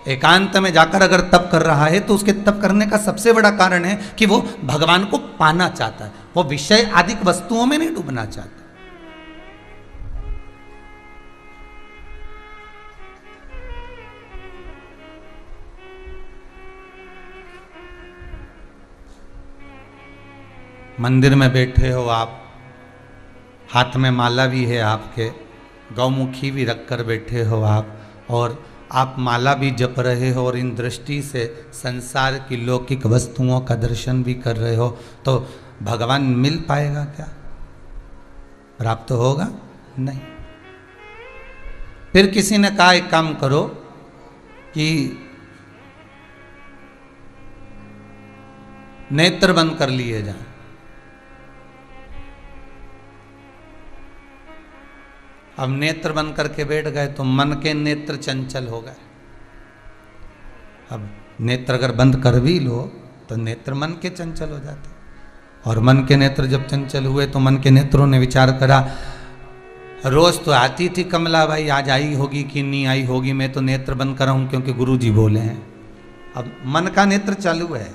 एकांत में जाकर अगर तप कर रहा है तो उसके तप करने का सबसे बड़ा कारण है कि वो भगवान को पाना चाहता है, वो विषय आदि वस्तुओं में नहीं डूबना चाहता। मंदिर में बैठे हो आप, हाथ में माला भी है आपके, गौमुखी भी रखकर बैठे हो आप, और आप माला भी जप रहे हो और इन दृष्टि से संसार की लौकिक वस्तुओं का दर्शन भी कर रहे हो, तो भगवान मिल पाएगा क्या? प्राप्त होगा नहीं। फिर किसी ने कहा एक काम करो कि नेत्र बंद कर लिए जाए। अब नेत्र बंद करके बैठ गए तो मन के नेत्र चंचल हो गए। अब नेत्र अगर बंद कर भी लो तो नेत्र मन के चंचल हो जाते, और मन के नेत्र जब चंचल हुए तो मन के नेत्रों ने विचार करा, रोज तो आती थी कमला भाई, आज आई होगी कि नहीं आई होगी, मैं तो नेत्र बंद कर रहा हूं क्योंकि गुरुजी बोले हैं। अब मन का नेत्र चालू है,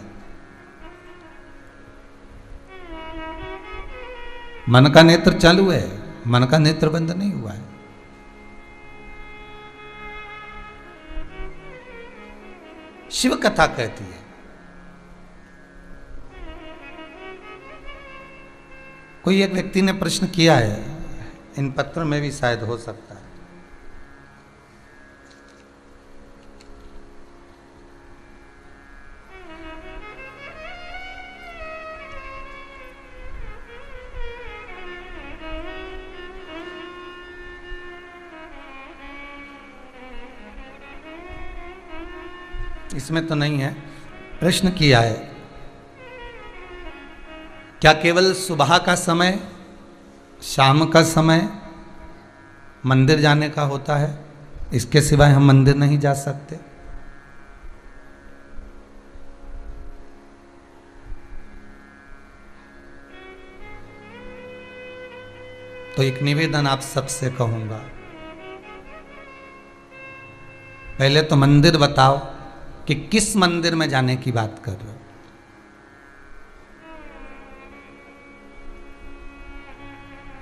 मन का नेत्र चालू है, मन का नेत्र बंद नहीं हुआ है। शिव कथा कहती है, कोई एक व्यक्ति ने प्रश्न किया है, इन पत्र में भी शायद हो सकता है। इसमें तो नहीं है। प्रश्न किया है, क्या केवल सुबह का समय, शाम का समय मंदिर जाने का होता है, इसके सिवाय हम मंदिर नहीं जा सकते? तो एक निवेदन आप सबसे कहूंगा, पहले तो मंदिर बताओ कि किस मंदिर में जाने की बात कर रहे हो।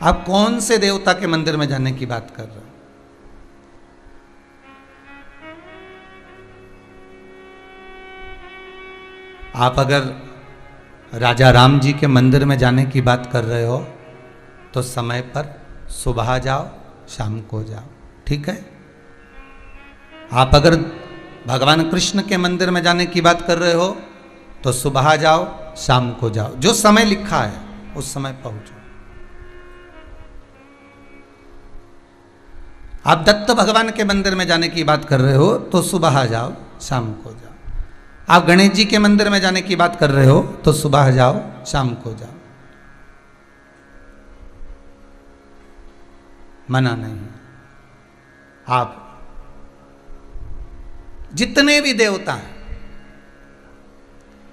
आप कौन से देवता के मंदिर में जाने की बात कर रहे हो? आप अगर राजा राम जी के मंदिर में जाने की बात कर रहे हो तो समय पर सुबह जाओ, शाम को जाओ, ठीक है। आप अगर भगवान कृष्ण के मंदिर में जाने की बात कर रहे हो तो सुबह जाओ, शाम को जाओ, जो समय लिखा है उस समय पहुंचो। आप दत्त भगवान के मंदिर में जाने की बात कर रहे हो तो सुबह जाओ, शाम को जाओ। आप गणेश जी के मंदिर में जाने की बात कर रहे हो तो सुबह जाओ, शाम को जाओ, मना नहीं। आप जितने भी देवता हैं,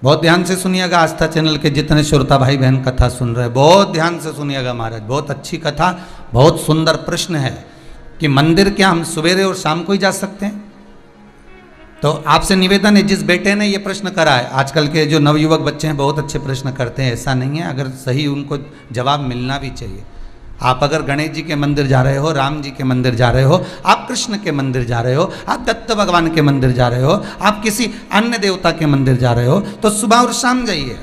बहुत ध्यान से सुनिएगा, आस्था चैनल के जितने श्रोता भाई बहन कथा सुन रहे हैं, बहुत ध्यान से सुनिएगा महाराज, बहुत अच्छी कथा, बहुत सुंदर प्रश्न है कि मंदिर क्या हम सवेरे और शाम को ही जा सकते हैं? तो आपसे निवेदन है, जिस बेटे ने ये प्रश्न करा है, आजकल के जो नवयुवक बच्चे हैं बहुत अच्छे प्रश्न करते हैं, ऐसा नहीं है, अगर सही उनको जवाब मिलना भी चाहिए। आप अगर गणेश जी के मंदिर जा रहे हो, राम जी के मंदिर जा रहे हो, आप कृष्ण के मंदिर जा रहे हो, आप दत्त भगवान के मंदिर जा रहे हो, आप किसी अन्य देवता के मंदिर जा रहे हो तो सुबह और शाम जाइए।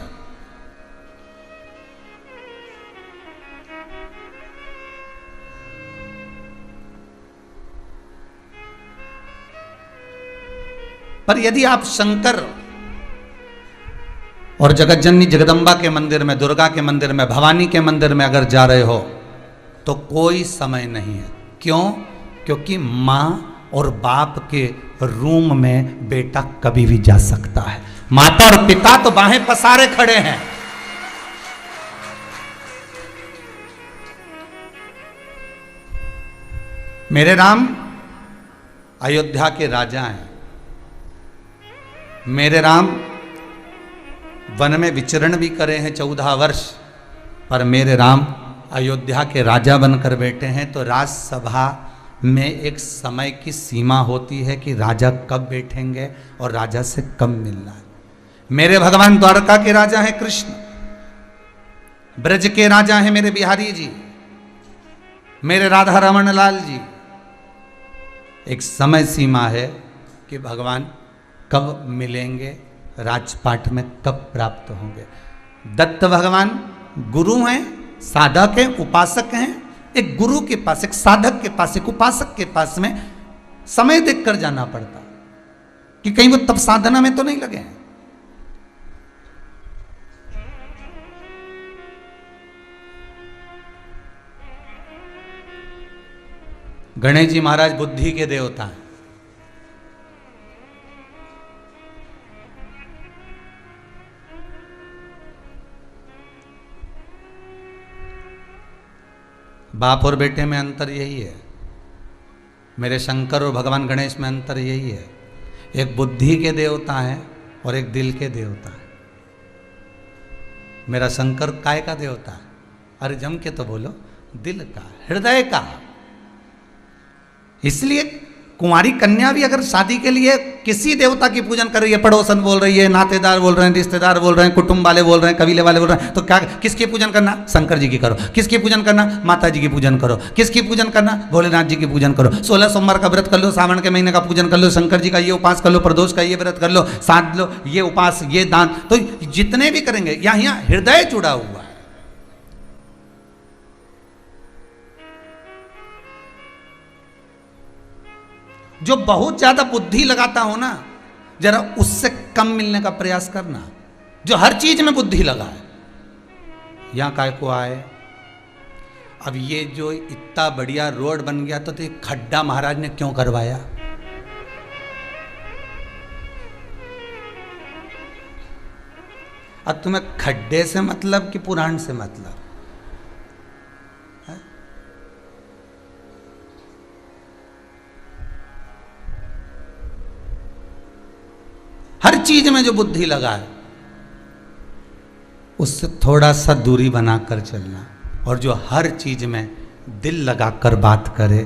पर यदि आप शंकर और जगतजननी जगदम्बा के मंदिर में, दुर्गा के मंदिर में, भवानी के मंदिर में अगर जा रहे हो तो कोई समय नहीं है। क्यों? क्योंकि माँ और बाप के रूम में बेटा कभी भी जा सकता है। माता और पिता तो बाहें पसारे खड़े हैं। मेरे राम अयोध्या के राजा हैं, मेरे राम वन में विचरण भी करे हैं 14 वर्ष, पर मेरे राम अयोध्या के राजा बनकर बैठे हैं। तो राजसभा में एक समय की सीमा होती है कि राजा कब बैठेंगे और राजा से कब मिलना है। मेरे भगवान द्वारका के राजा हैं कृष्ण, ब्रज के राजा हैं मेरे बिहारी जी, मेरे राधा रमन लाल जी। एक समय सीमा है कि भगवान कब मिलेंगे, राजपाट में कब प्राप्त होंगे। दत्त भगवान गुरु हैं, साधक हैं, उपासक हैं। एक गुरु के पास, एक साधक के पास, एक उपासक के पास में समय देखकर जाना पड़ता कि कहीं वो तब साधना में तो नहीं लगे हैं। गणेश जी महाराज बुद्धि के देवता हैं। बाप और बेटे में अंतर यही है, मेरे शंकर और भगवान गणेश में अंतर यही है। एक बुद्धि के देवता है और एक दिल के देवता है। मेरा शंकर काय का देवता है? अरे जम के तो बोलो, दिल का, हृदय का। इसलिए कुंवारी कन्या भी अगर शादी के लिए किसी देवता की पूजन कर रही है, पड़ोसन बोल रही है, नातेदार बोल रहे हैं, रिश्तेदार बोल रहे हैं, कुटुंब वाले बोल रहे हैं, कबीले वाले बोल रहे हैं, तो क्या किसकी पूजन करना? शंकर जी की करो। किसकी पूजन करना? माता जी की पूजन करो। किसकी पूजन करना? भोलेनाथ जी की पूजन करो। 16 सोमवार का व्रत कर लो, सावन के महीने का पूजन कर लो, शंकर जी का ये उपास कर लो, प्रदोष का ये व्रत कर लो, साध लो, ये उपास, ये दान। तो जितने भी करेंगे, यहाँ हृदय जुड़ा हुआ है। जो बहुत ज्यादा बुद्धि लगाता हो ना, जरा उससे कम मिलने का प्रयास करना। जो हर चीज में बुद्धि लगाए, यहां काय को आए। अब ये जो इतना बढ़िया रोड बन गया तो ये खड्डा महाराज ने क्यों करवाया? अब तुम्हें खड्डे से मतलब कि पुराण से मतलब? हर चीज में जो बुद्धि लगाए उससे थोड़ा सा दूरी बनाकर चलना। और जो हर चीज में दिल लगाकर बात करे,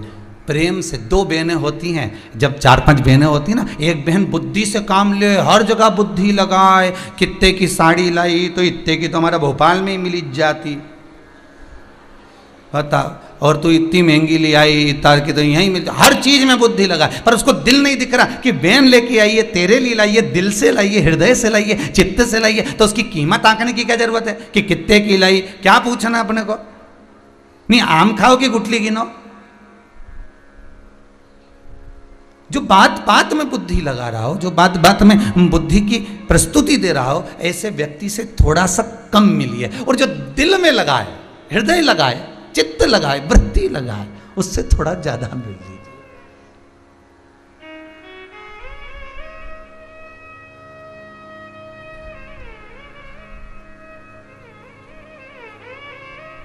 प्रेम से। 2 बहनें होती हैं, जब 4-5 बहनें होती हैं ना, एक बहन बुद्धि से काम ले, हर जगह बुद्धि लगाए। कितने की साड़ी लाई तो इतने की तो हमारा भोपाल में ही मिल जाती, बताओ। और तू इतनी महंगी ले आई, इतना की तो यहीं मिल। हर चीज में बुद्धि लगाए, पर उसको दिल नहीं दिख रहा कि बहन लेके आई है, तेरे लिए लाई है, दिल से लाई है, हृदय से लाई है, चित्त से लाई है। तो उसकी कीमत आंकने की क्या जरूरत है कि कितने की लाई? क्या पूछना अपने को? नहीं, आम खाओ कि गुठली गिनो? जो बात बात में बुद्धि लगा रहा हो, जो बात बात में बुद्धि की प्रस्तुति दे रहा हो, ऐसे व्यक्ति से थोड़ा सा कम मिलिए। और जो दिल में लगाए, हृदय लगाए, चित्त लगाए, वृत्ति लगाए, उससे थोड़ा ज्यादा मिल लीजिए।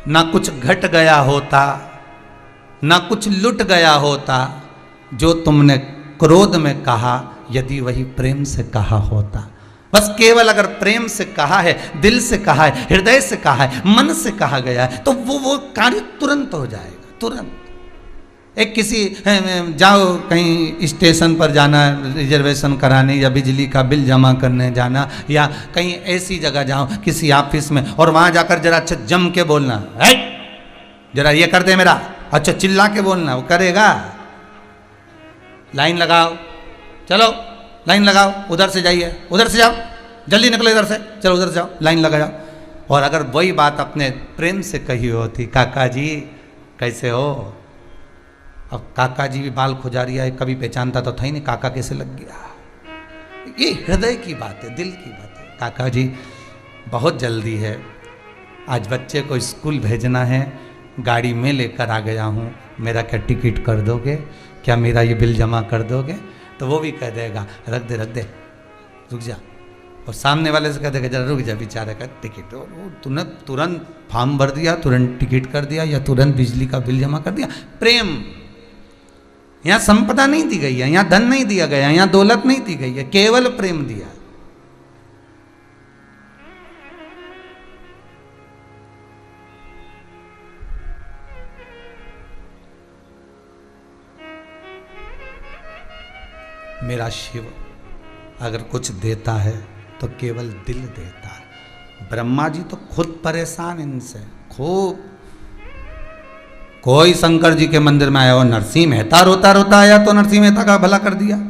ना कुछ घट गया होता, ना कुछ लुट गया होता, जो तुमने क्रोध में कहा, यदि वही प्रेम से कहा होता। बस केवल अगर प्रेम से कहा है, दिल से कहा है, हृदय से कहा है, मन से कहा गया है, तो वो कार्य तुरंत हो जाएगा, तुरंत। एक किसी जाओ कहीं स्टेशन पर जाना, रिजर्वेशन कराने, या बिजली का बिल जमा करने जाना, या कहीं ऐसी जगह जाओ किसी ऑफिस में, और वहां जाकर जरा अच्छा जम के बोलना, है जरा ये कर दे मेरा, अच्छा चिल्ला के बोलना, वो करेगा? लाइन लगाओ, चलो लाइन लगाओ, उधर से जाइए, उधर से जाओ, जल्दी निकलो इधर से, चलो उधर से जाओ, लाइन लगा जाओ। और अगर वही बात अपने प्रेम से कही होती, काका जी कैसे हो? अब काका जी भी बाल खुजारिया है, कभी पहचानता तो था ही नहीं, काका कैसे लग गया? ये हृदय की बात है, दिल की बात है। काका जी बहुत जल्दी है, आज बच्चे को स्कूल भेजना है, गाड़ी में लेकर आ गया हूँ, मेरा क्या टिकट कर दोगे? क्या मेरा ये बिल जमा कर दोगे? तो वो भी कह देगा रख दे रख दे, रुक जा। और सामने वाले से कह देगा जरा रुक जा, बेचारे का टिकट। वो तूने तुरंत फॉर्म भर दिया, तुरंत टिकट कर दिया, या तुरंत बिजली का बिल जमा कर दिया। प्रेम। यहाँ संपदा नहीं दी गई है, यहाँ धन नहीं दिया गया, यहाँ दौलत नहीं दी गई है, केवल प्रेम दिया। मेरा शिव अगर कुछ देता है तो केवल दिल देता है। ब्रह्मा जी तो खुद परेशान इनसे खूब। कोई शंकर जी के मंदिर में आया और नरसिंह मेहता रोता रोता आया तो नरसिंह मेहता का भला कर दिया।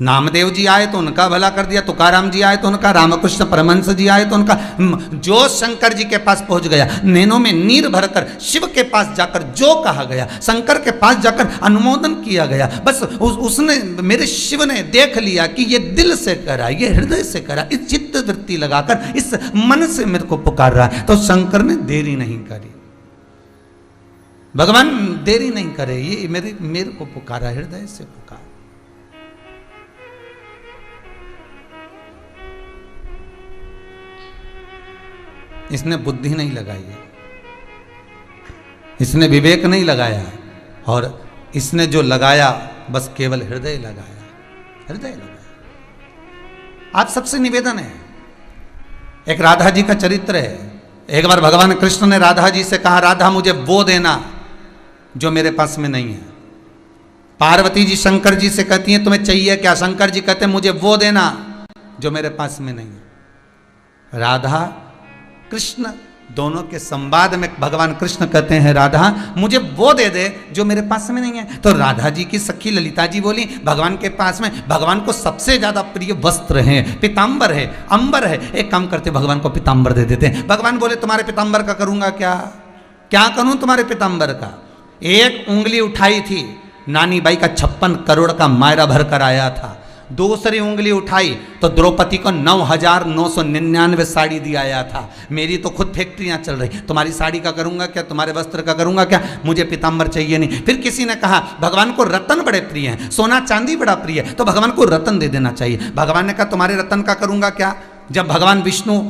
नामदेव जी आए तो उनका भला कर दिया। तुकाराम जी आए तो उनका, रामकृष्ण परमहंस जी आए तो उनका। जो शंकर जी के पास पहुंच गया, नैनों में नीर भरकर शिव के पास जाकर जो कहा गया, शंकर के पास जाकर अनुमोदन किया गया, बस उसने, मेरे शिव ने देख लिया कि ये दिल से करा, ये हृदय से करा, इस चित्त वृत्ति लगाकर इस मन से मेरे को पुकार रहा है। तो शंकर ने देरी नहीं करी, भगवान देरी नहीं करे, ये मेरे को पुकारा, हृदय से पुकार। इसने बुद्धि नहीं लगाई है, इसने विवेक नहीं लगाया, और इसने जो लगाया बस केवल हृदय लगाया, हृदय लगाया। आप सबसे निवेदन है, एक राधा जी का चरित्र है। एक बार भगवान कृष्ण ने राधा जी से कहा, राधा मुझे वो देना जो मेरे पास में नहीं है। पार्वती जी शंकर जी से कहती हैं तुम्हें चाहिए क्या? शंकर जी कहते हैं मुझे वो देना जो मेरे पास में नहीं है। राधा कृष्ण दोनों के संवाद में भगवान कृष्ण कहते हैं, राधा मुझे वो दे दे जो मेरे पास में नहीं है। तो राधा जी की सखी ललिता जी बोली, भगवान के पास में, भगवान को सबसे ज्यादा प्रिय वस्त्र है, पीताम्बर है, अंबर है, एक काम करते भगवान को पीताम्बर दे देते हैं। भगवान बोले तुम्हारे पीताम्बर का करूंगा क्या, क्या करूं तुम्हारे पीताम्बर का? एक उंगली उठाई थी, नानी बाई का 56 करोड़ का मायरा भर कर आया था। दूसरी उंगली उठाई तो द्रौपदी को 9,999 साड़ी दी आया था। मेरी तो खुद फैक्ट्रियां चल रही, तुम्हारी साड़ी का करूंगा क्या, तुम्हारे वस्त्र का करूंगा क्या, मुझे पीताम्बर चाहिए नहीं। फिर किसी ने कहा भगवान को रतन बड़े प्रिय हैं, सोना चांदी बड़ा प्रिय है, तो भगवान को रतन दे देना चाहिए। भगवान ने कहा तुम्हारे रतन का करूंगा क्या? जब भगवान विष्णु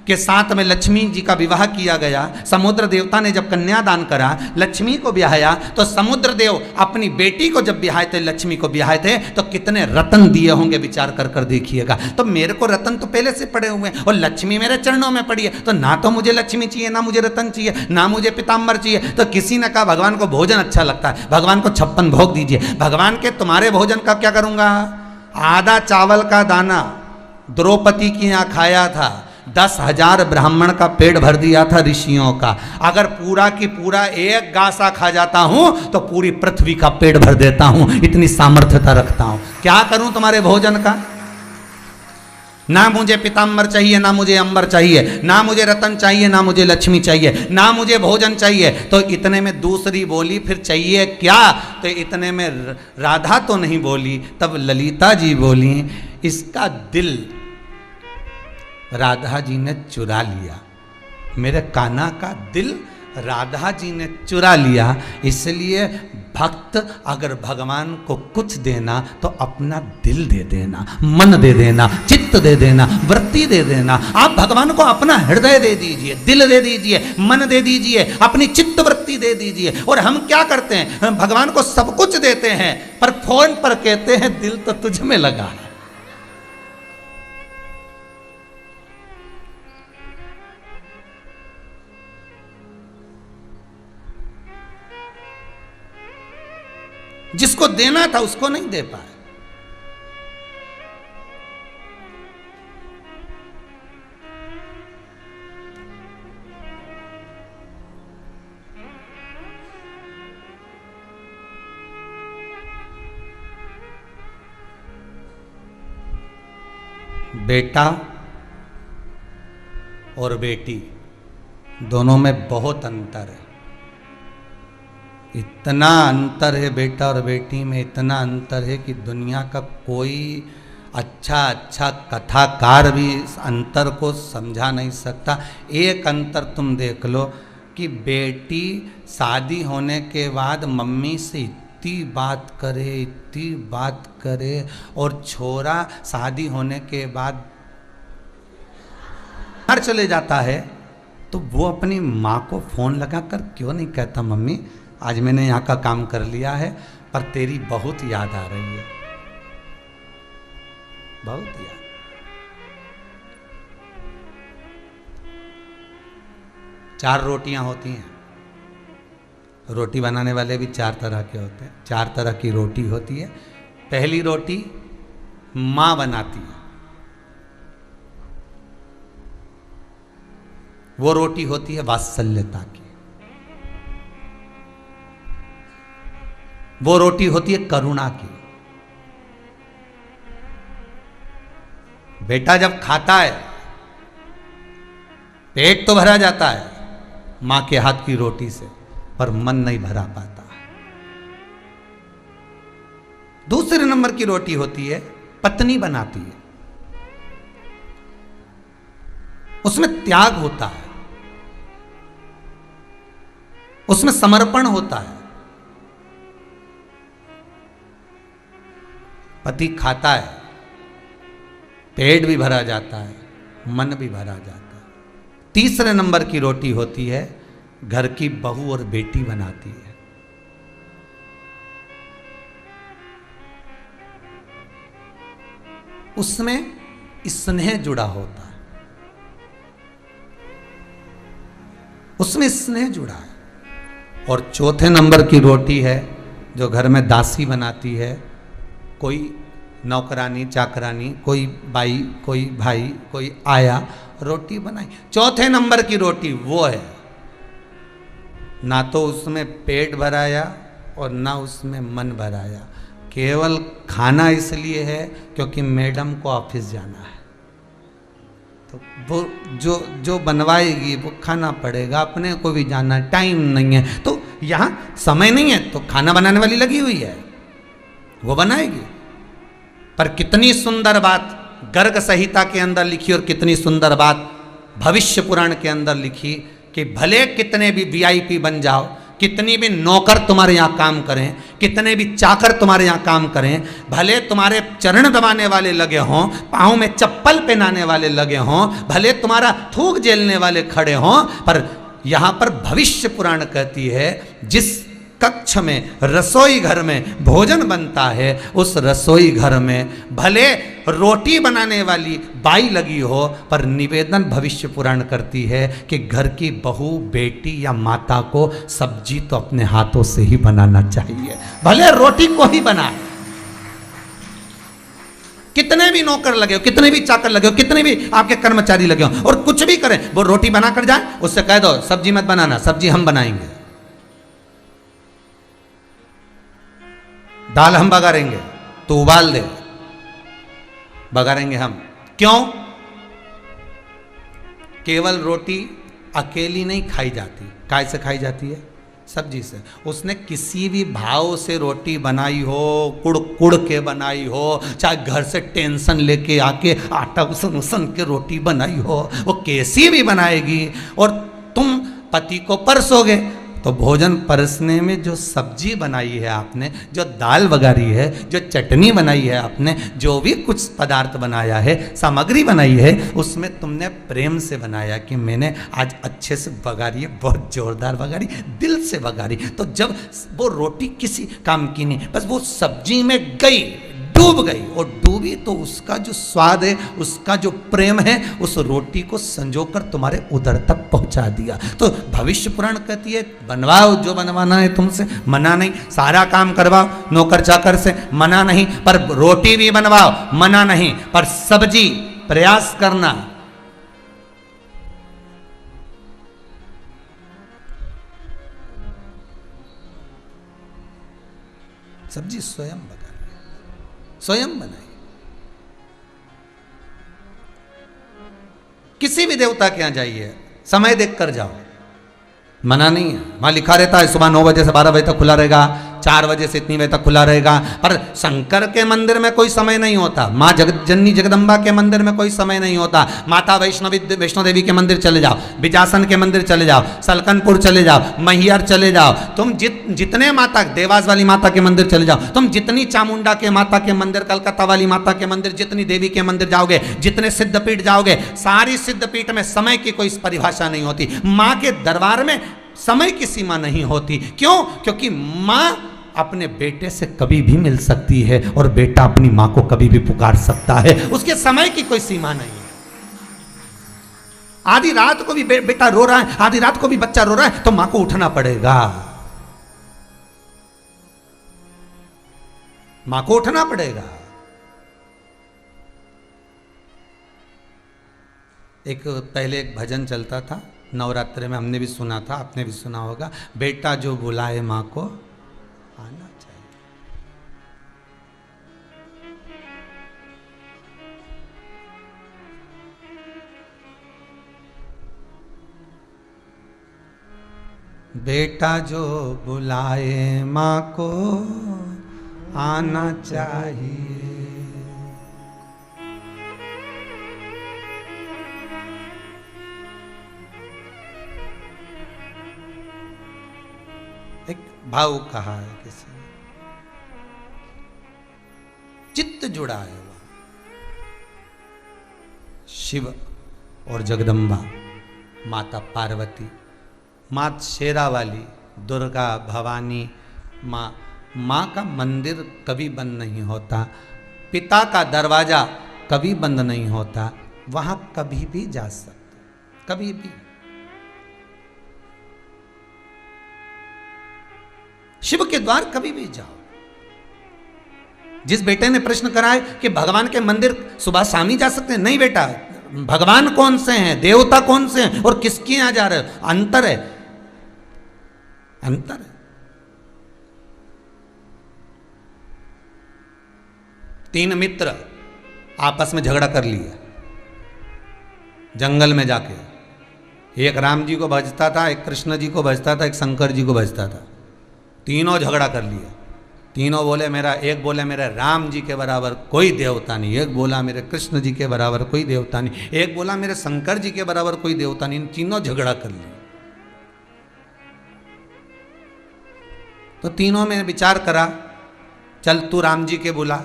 के साथ में लक्ष्मी जी का विवाह किया गया, समुद्र देवता ने जब कन्यादान करा, लक्ष्मी को ब्याहाया, तो समुद्र देव अपनी बेटी को जब ब्याहे थे, लक्ष्मी को ब्याहे थे, तो कितने रतन दिए होंगे विचार कर कर देखिएगा। तो मेरे को रतन तो पहले से पड़े हुए हैं और लक्ष्मी मेरे चरणों में पड़ी है, तो ना तो मुझे लक्ष्मी चाहिए, ना मुझे रतन चाहिए, ना मुझे पीताम्बर चाहिए। तो किसी ने कहा भगवान को भोजन अच्छा लगता है, भगवान को 56 भोग दीजिए। भगवान के तुम्हारे भोजन का क्या करूंगा? आधा चावल का दाना द्रौपदी की यहाँ खाया था, 10,000 ब्राह्मण का पेट भर दिया था ऋषियों का। अगर पूरा की पूरा एक गासा खा जाता हूं तो पूरी पृथ्वी का पेट भर देता हूं, इतनी सामर्थ्यता रखता हूं। क्या करूं तुम्हारे भोजन का? ना मुझे पीताम्बर चाहिए, ना मुझे अंबर चाहिए, ना मुझे रतन चाहिए, ना मुझे लक्ष्मी चाहिए, ना मुझे भोजन चाहिए। तो इतने में दूसरी बोली फिर चाहिए क्या? तो इतने में राधा तो नहीं बोली, तब ललिता जी बोली इसका दिल राधा जी ने चुरा लिया, मेरे कान्हा का दिल राधा जी ने चुरा लिया। इसलिए भक्त अगर भगवान को कुछ देना तो अपना दिल दे देना, मन दे देना, चित्त दे देना, वृत्ति दे देना। आप भगवान को अपना हृदय दे दीजिए, दिल दे दीजिए, मन दे दीजिए, अपनी चित्त वृत्ति दे दीजिए। और हम क्या करते हैं, भगवान को सब कुछ देते हैं पर फोन पर कहते हैं दिल तो तुझ में लगा है। जिसको देना था उसको नहीं दे पाए। बेटा और बेटी दोनों में बहुत अंतर है, इतना अंतर है बेटा और बेटी में, इतना अंतर है कि दुनिया का कोई अच्छा कथाकार भी इस अंतर को समझा नहीं सकता। एक अंतर तुम देख लो कि बेटी शादी होने के बाद मम्मी से इतनी बात करे और छोरा शादी होने के बाद घर चले जाता है तो वो अपनी माँ को फ़ोन लगाकर क्यों नहीं कहता मम्मी आज मैंने यहाँ का काम कर लिया है पर तेरी बहुत याद आ रही है, बहुत याद। चार रोटियां होती हैं, रोटी बनाने वाले भी चार तरह के होते हैं, चार तरह की रोटी होती है। पहली रोटी मां बनाती है, वो रोटी होती है वात्सल्यता की, वो रोटी होती है करुणा की। बेटा जब खाता है पेट तो भरा जाता है मां के हाथ की रोटी से, पर मन नहीं भरा पाता। दूसरे नंबर की रोटी होती है पत्नी बनाती है, उसमें त्याग होता है, उसमें समर्पण होता है। पति खाता है पेट भी भरा जाता है, मन भी भरा जाता है। तीसरे नंबर की रोटी होती है घर की बहू और बेटी बनाती है। उसमें स्नेह जुड़ा होता है, उसमें स्नेह जुड़ा है। और चौथे नंबर की रोटी है जो घर में दासी बनाती है, कोई नौकरानी चाकरानी, कोई बाई, कोई भाई, कोई आया, रोटी बनाई। चौथे नंबर की रोटी वो है, ना तो उसमें पेट भराया और ना उसमें मन भराया, केवल खाना इसलिए है क्योंकि मैडम को ऑफिस जाना है, तो वो जो बनवाएगी वो खाना पड़ेगा, अपने को भी जाना है, टाइम नहीं है, तो यहाँ समय नहीं है तो खाना बनाने वाली लगी हुई है, वो बनाएगी। पर कितनी सुंदर बात गर्ग संहिता के अंदर लिखी और कितनी सुंदर बात भविष्य पुराण के अंदर लिखी कि भले कितने भी वीआईपी बन जाओ, कितनी भी नौकर तुम्हारे यहाँ काम करें, कितने भी चाकर तुम्हारे यहाँ काम करें, भले तुम्हारे चरण दबाने वाले लगे हों, पाँव में चप्पल पहनाने वाले लगे हों, भले तुम्हारा थूक झेलने वाले खड़े हों, पर यहाँ पर भविष्य पुराण कहती है जिस कक्ष में रसोई घर में भोजन बनता है उस रसोई घर में भले रोटी बनाने वाली बाई लगी हो, पर निवेदन भविष्य पुराण करती है कि घर की बहू बेटी या माता को सब्जी तो अपने हाथों से ही बनाना चाहिए, भले रोटी को ही बनाए। कितने भी नौकर लगे हो, कितने भी चाकर लगे हो, कितने भी आपके कर्मचारी लगे हो और कुछ भी करें, वो रोटी बना कर जाए, उससे कह दो सब्जी मत बनाना, सब्जी हम बनाएंगे, दाल हम बघारेंगे, तो उबाल दे, बघारेंगे हम। क्यों? केवल रोटी अकेली नहीं खाई जाती, काय से खाई जाती है? सब्जी से। उसने किसी भी भाव से रोटी बनाई हो, कुड़ कुड़ के बनाई हो, चाहे घर से टेंशन लेके आके आटा उसन उसन के रोटी बनाई हो, वो कैसी भी बनाएगी और तुम पति को परसोगे, तो भोजन परसने में जो सब्जी बनाई है आपने, जो दाल बघारी है, जो चटनी बनाई है आपने, जो भी कुछ पदार्थ बनाया है, सामग्री बनाई है, उसमें तुमने प्रेम से बनाया कि मैंने आज अच्छे से बघारी है, बहुत जोरदार बघारी, दिल से बघारी। तो जब वो रोटी किसी काम की नहीं, बस वो सब्जी में गई, डूब गई, और डूबी तो उसका जो स्वाद है, उसका जो प्रेम है, उस रोटी को संजोकर तुम्हारे उदर तक पहुंचा दिया। तो भविष्य पुराण कहती है बनवाओ जो बनवाना है तुमसे, मना नहीं, सारा काम करवाओ नौकर चाकर से, मना नहीं, पर रोटी भी बनवाओ, मना नहीं, पर सब्जी प्रयास करना। सब्जी स्वयं स्वयं बनाए। किसी भी देवता के यहां जाइए, समय देखकर जाओ, मना नहीं है, वहां लिखा रहता है सुबह 9 बजे से 12 बजे तक खुला रहेगा, 4 बजे से इतनी बजे तक खुला रहेगा, पर शंकर के मंदिर में कोई समय नहीं होता, माँ जननी जगदम्बा के मंदिर में कोई समय नहीं होता, माता वैष्णो देवी के मंदिर चले जाओ, बिजासन के मंदिर चले जाओ, सलकनपुर चले जाओ, मैहर चले जाओ, तुम जितने माता, देवास वाली माता के मंदिर चले जाओ, तुम जितनी चामुंडा के माता के मंदिर, कलकत्ता वाली माता के मंदिर, जितनी देवी के मंदिर जाओगे, जितने सिद्धपीठ जाओगे, सारी सिद्धपीठ में समय की कोई परिभाषा नहीं होती। माँ के दरबार में समय की सीमा नहीं होती। क्यों? क्योंकि माँ अपने बेटे से कभी भी मिल सकती है और बेटा अपनी माँ को कभी भी पुकार सकता है, उसके समय की कोई सीमा नहीं है। आधी रात को भी बेटा रो रहा है, आधी रात को भी बच्चा रो रहा है, तो माँ को उठना पड़ेगा। मां को उठना पड़ेगा। एक पहले एक भजन चलता था नवरात्रि में, हमने भी सुना था, आपने भी सुना होगा, बेटा जो बुलाए मां को आना चाहिए। बेटा जो बुलाए मां को आना चाहिए। एक भाव कहा है किसी ने, चित्त जुड़ा है वह शिव और जगदम्बा, माता पार्वती, माँ शेरावाली, दुर्गा, भवानी माँ। माँ का मंदिर कभी बंद नहीं होता, पिता का दरवाजा कभी बंद नहीं होता, वहां कभी भी जा सकते, कभी भी। शिव के द्वार कभी भी जाओ। जिस बेटे ने प्रश्न करा है कि भगवान के मंदिर सुबह शाम ही जा सकते हैं, नहीं बेटा, भगवान कौन से हैं, देवता कौन से हैं और किसके यहां जा रहे हो, अंतर है, अंतर है। 3 मित्र आपस में झगड़ा कर लिया जंगल में जाके। एक राम जी को भजता था, एक कृष्ण जी को भजता था, एक शंकर जी को भजता था। तीनों झगड़ा कर लिया। तीनों बोले मेरा, एक बोले मेरे राम जी के बराबर कोई देवता नहीं, एक बोला मेरे कृष्ण जी के बराबर कोई देवता नहीं, एक बोला मेरे शंकर जी के बराबर कोई देवता नहीं। तीनों झगड़ा कर लिया। तो तीनों में विचार करा, चल तू राम जी के बुला,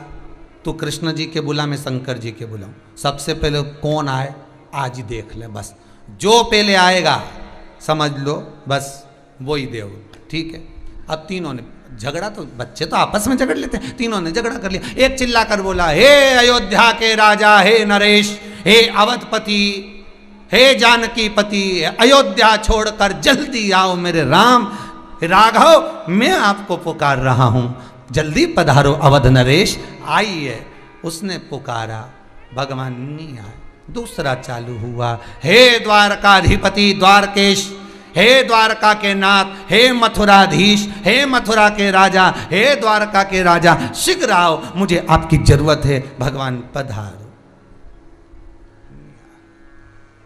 तू कृष्ण जी के बुला, मैं शंकर जी के बुलाऊं। सबसे पहले कौन आए आज ही देख ले, बस जो पहले आएगा समझ लो बस वही देव। ठीक है। अब तीनों ने झगड़ा, तो बच्चे तो आपस में झगड़ लेते हैं, तीनों ने झगड़ा कर लिया। एक चिल्ला कर बोला, हे अयोध्या के राजा, हे नरेश, हे अवधपति, हे जानकी पति, अयोध्या छोड़कर जल्दी आओ मेरे राम राघव, मैं आपको पुकार रहा हूं, जल्दी पधारो अवध नरेश। आइए। उसने पुकारा, भगवान नहीं आए। दूसरा चालू हुआ, हे द्वारकाधिपति द्वारकेश, हे द्वारका के नाथ, हे मथुराधीश, हे मथुरा के राजा, हे द्वारका के राजा, शीघ्र आओ, मुझे आपकी जरूरत है, भगवान पधारो।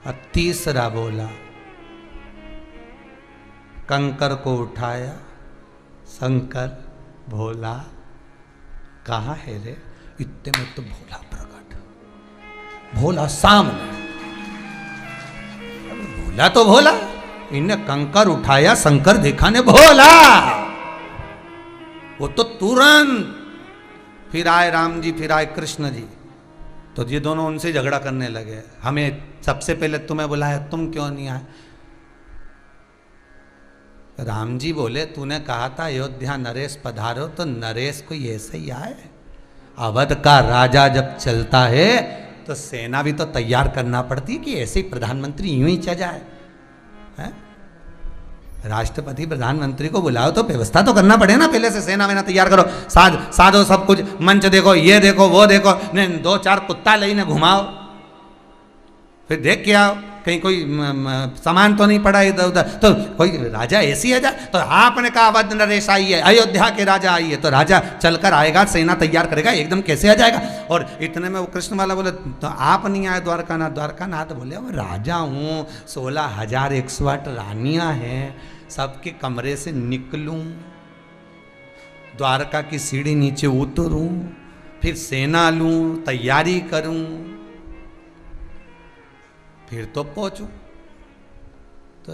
और तीसरा बोला, कंकर को उठाया, शंकर भोला कहाँ है रे? इतने में तो भोला प्रकट, भोला सामने। भोला तो भोला, इन्हें कंकर उठाया, शंकर देखा ने भोला, वो तो तुरंत फिर आए राम जी, फिर आए कृष्ण जी। तो ये दोनों उनसे झगड़ा करने लगे, हमें सबसे पहले तुम्हें बुलाया, तुम क्यों नहीं आए? राम जी बोले, तूने कहा था अयोध्या नरेश पधारो, तो नरेश कोई ऐसे ही आए? अवध का राजा जब चलता है तो सेना भी तो तैयार करना पड़ती है कि ऐसे ही प्रधानमंत्री यूं ही चल जाए है? राष्ट्रपति प्रधानमंत्री को बुलाओ तो व्यवस्था तो करना पड़े ना, पहले से सेना वेना तैयार करो, साधो सब कुछ, मंच देखो, ये देखो वो देखो, 2-4 कुत्ता लेने घुमाओ, फिर देख के आओ कहीं कोई सामान तो नहीं पड़ा इधर उधर। तो कोई राजा ऐसी है जाए? तो आपने कहा अवध नरेश आई है, अयोध्या के राजा आई है, तो राजा चलकर आएगा, सेना तैयार करेगा, एकदम कैसे आ जाएगा? और इतने में वो कृष्ण वाला बोले, तो आप नहीं आए द्वारकानाथ? द्वारकानाथ बोले, वो राजा हूँ, 16,108 रानियाँ हैं, सबके कमरे से निकलूं, द्वारका की सीढ़ी नीचे उतरूं, फिर सेना लूं, तैयारी करूं, फिर तो पहुंचूं। तो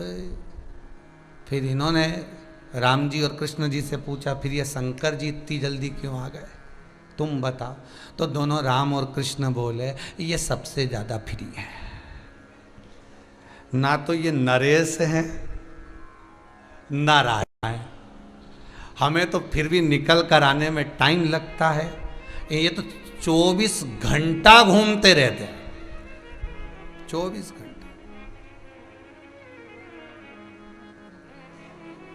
फिर इन्होंने राम जी और कृष्ण जी से पूछा, फिर ये शंकर जी इतनी जल्दी क्यों आ गए, तुम बताओ। तो दोनों राम और कृष्ण बोले, ये सबसे ज़्यादा फ्री है, ना तो ये नरेश है ना राजा है, हमें तो फिर भी निकल कर आने में टाइम लगता है, ये तो 24 घंटा घूमते रहते हैं, 24 घंटे।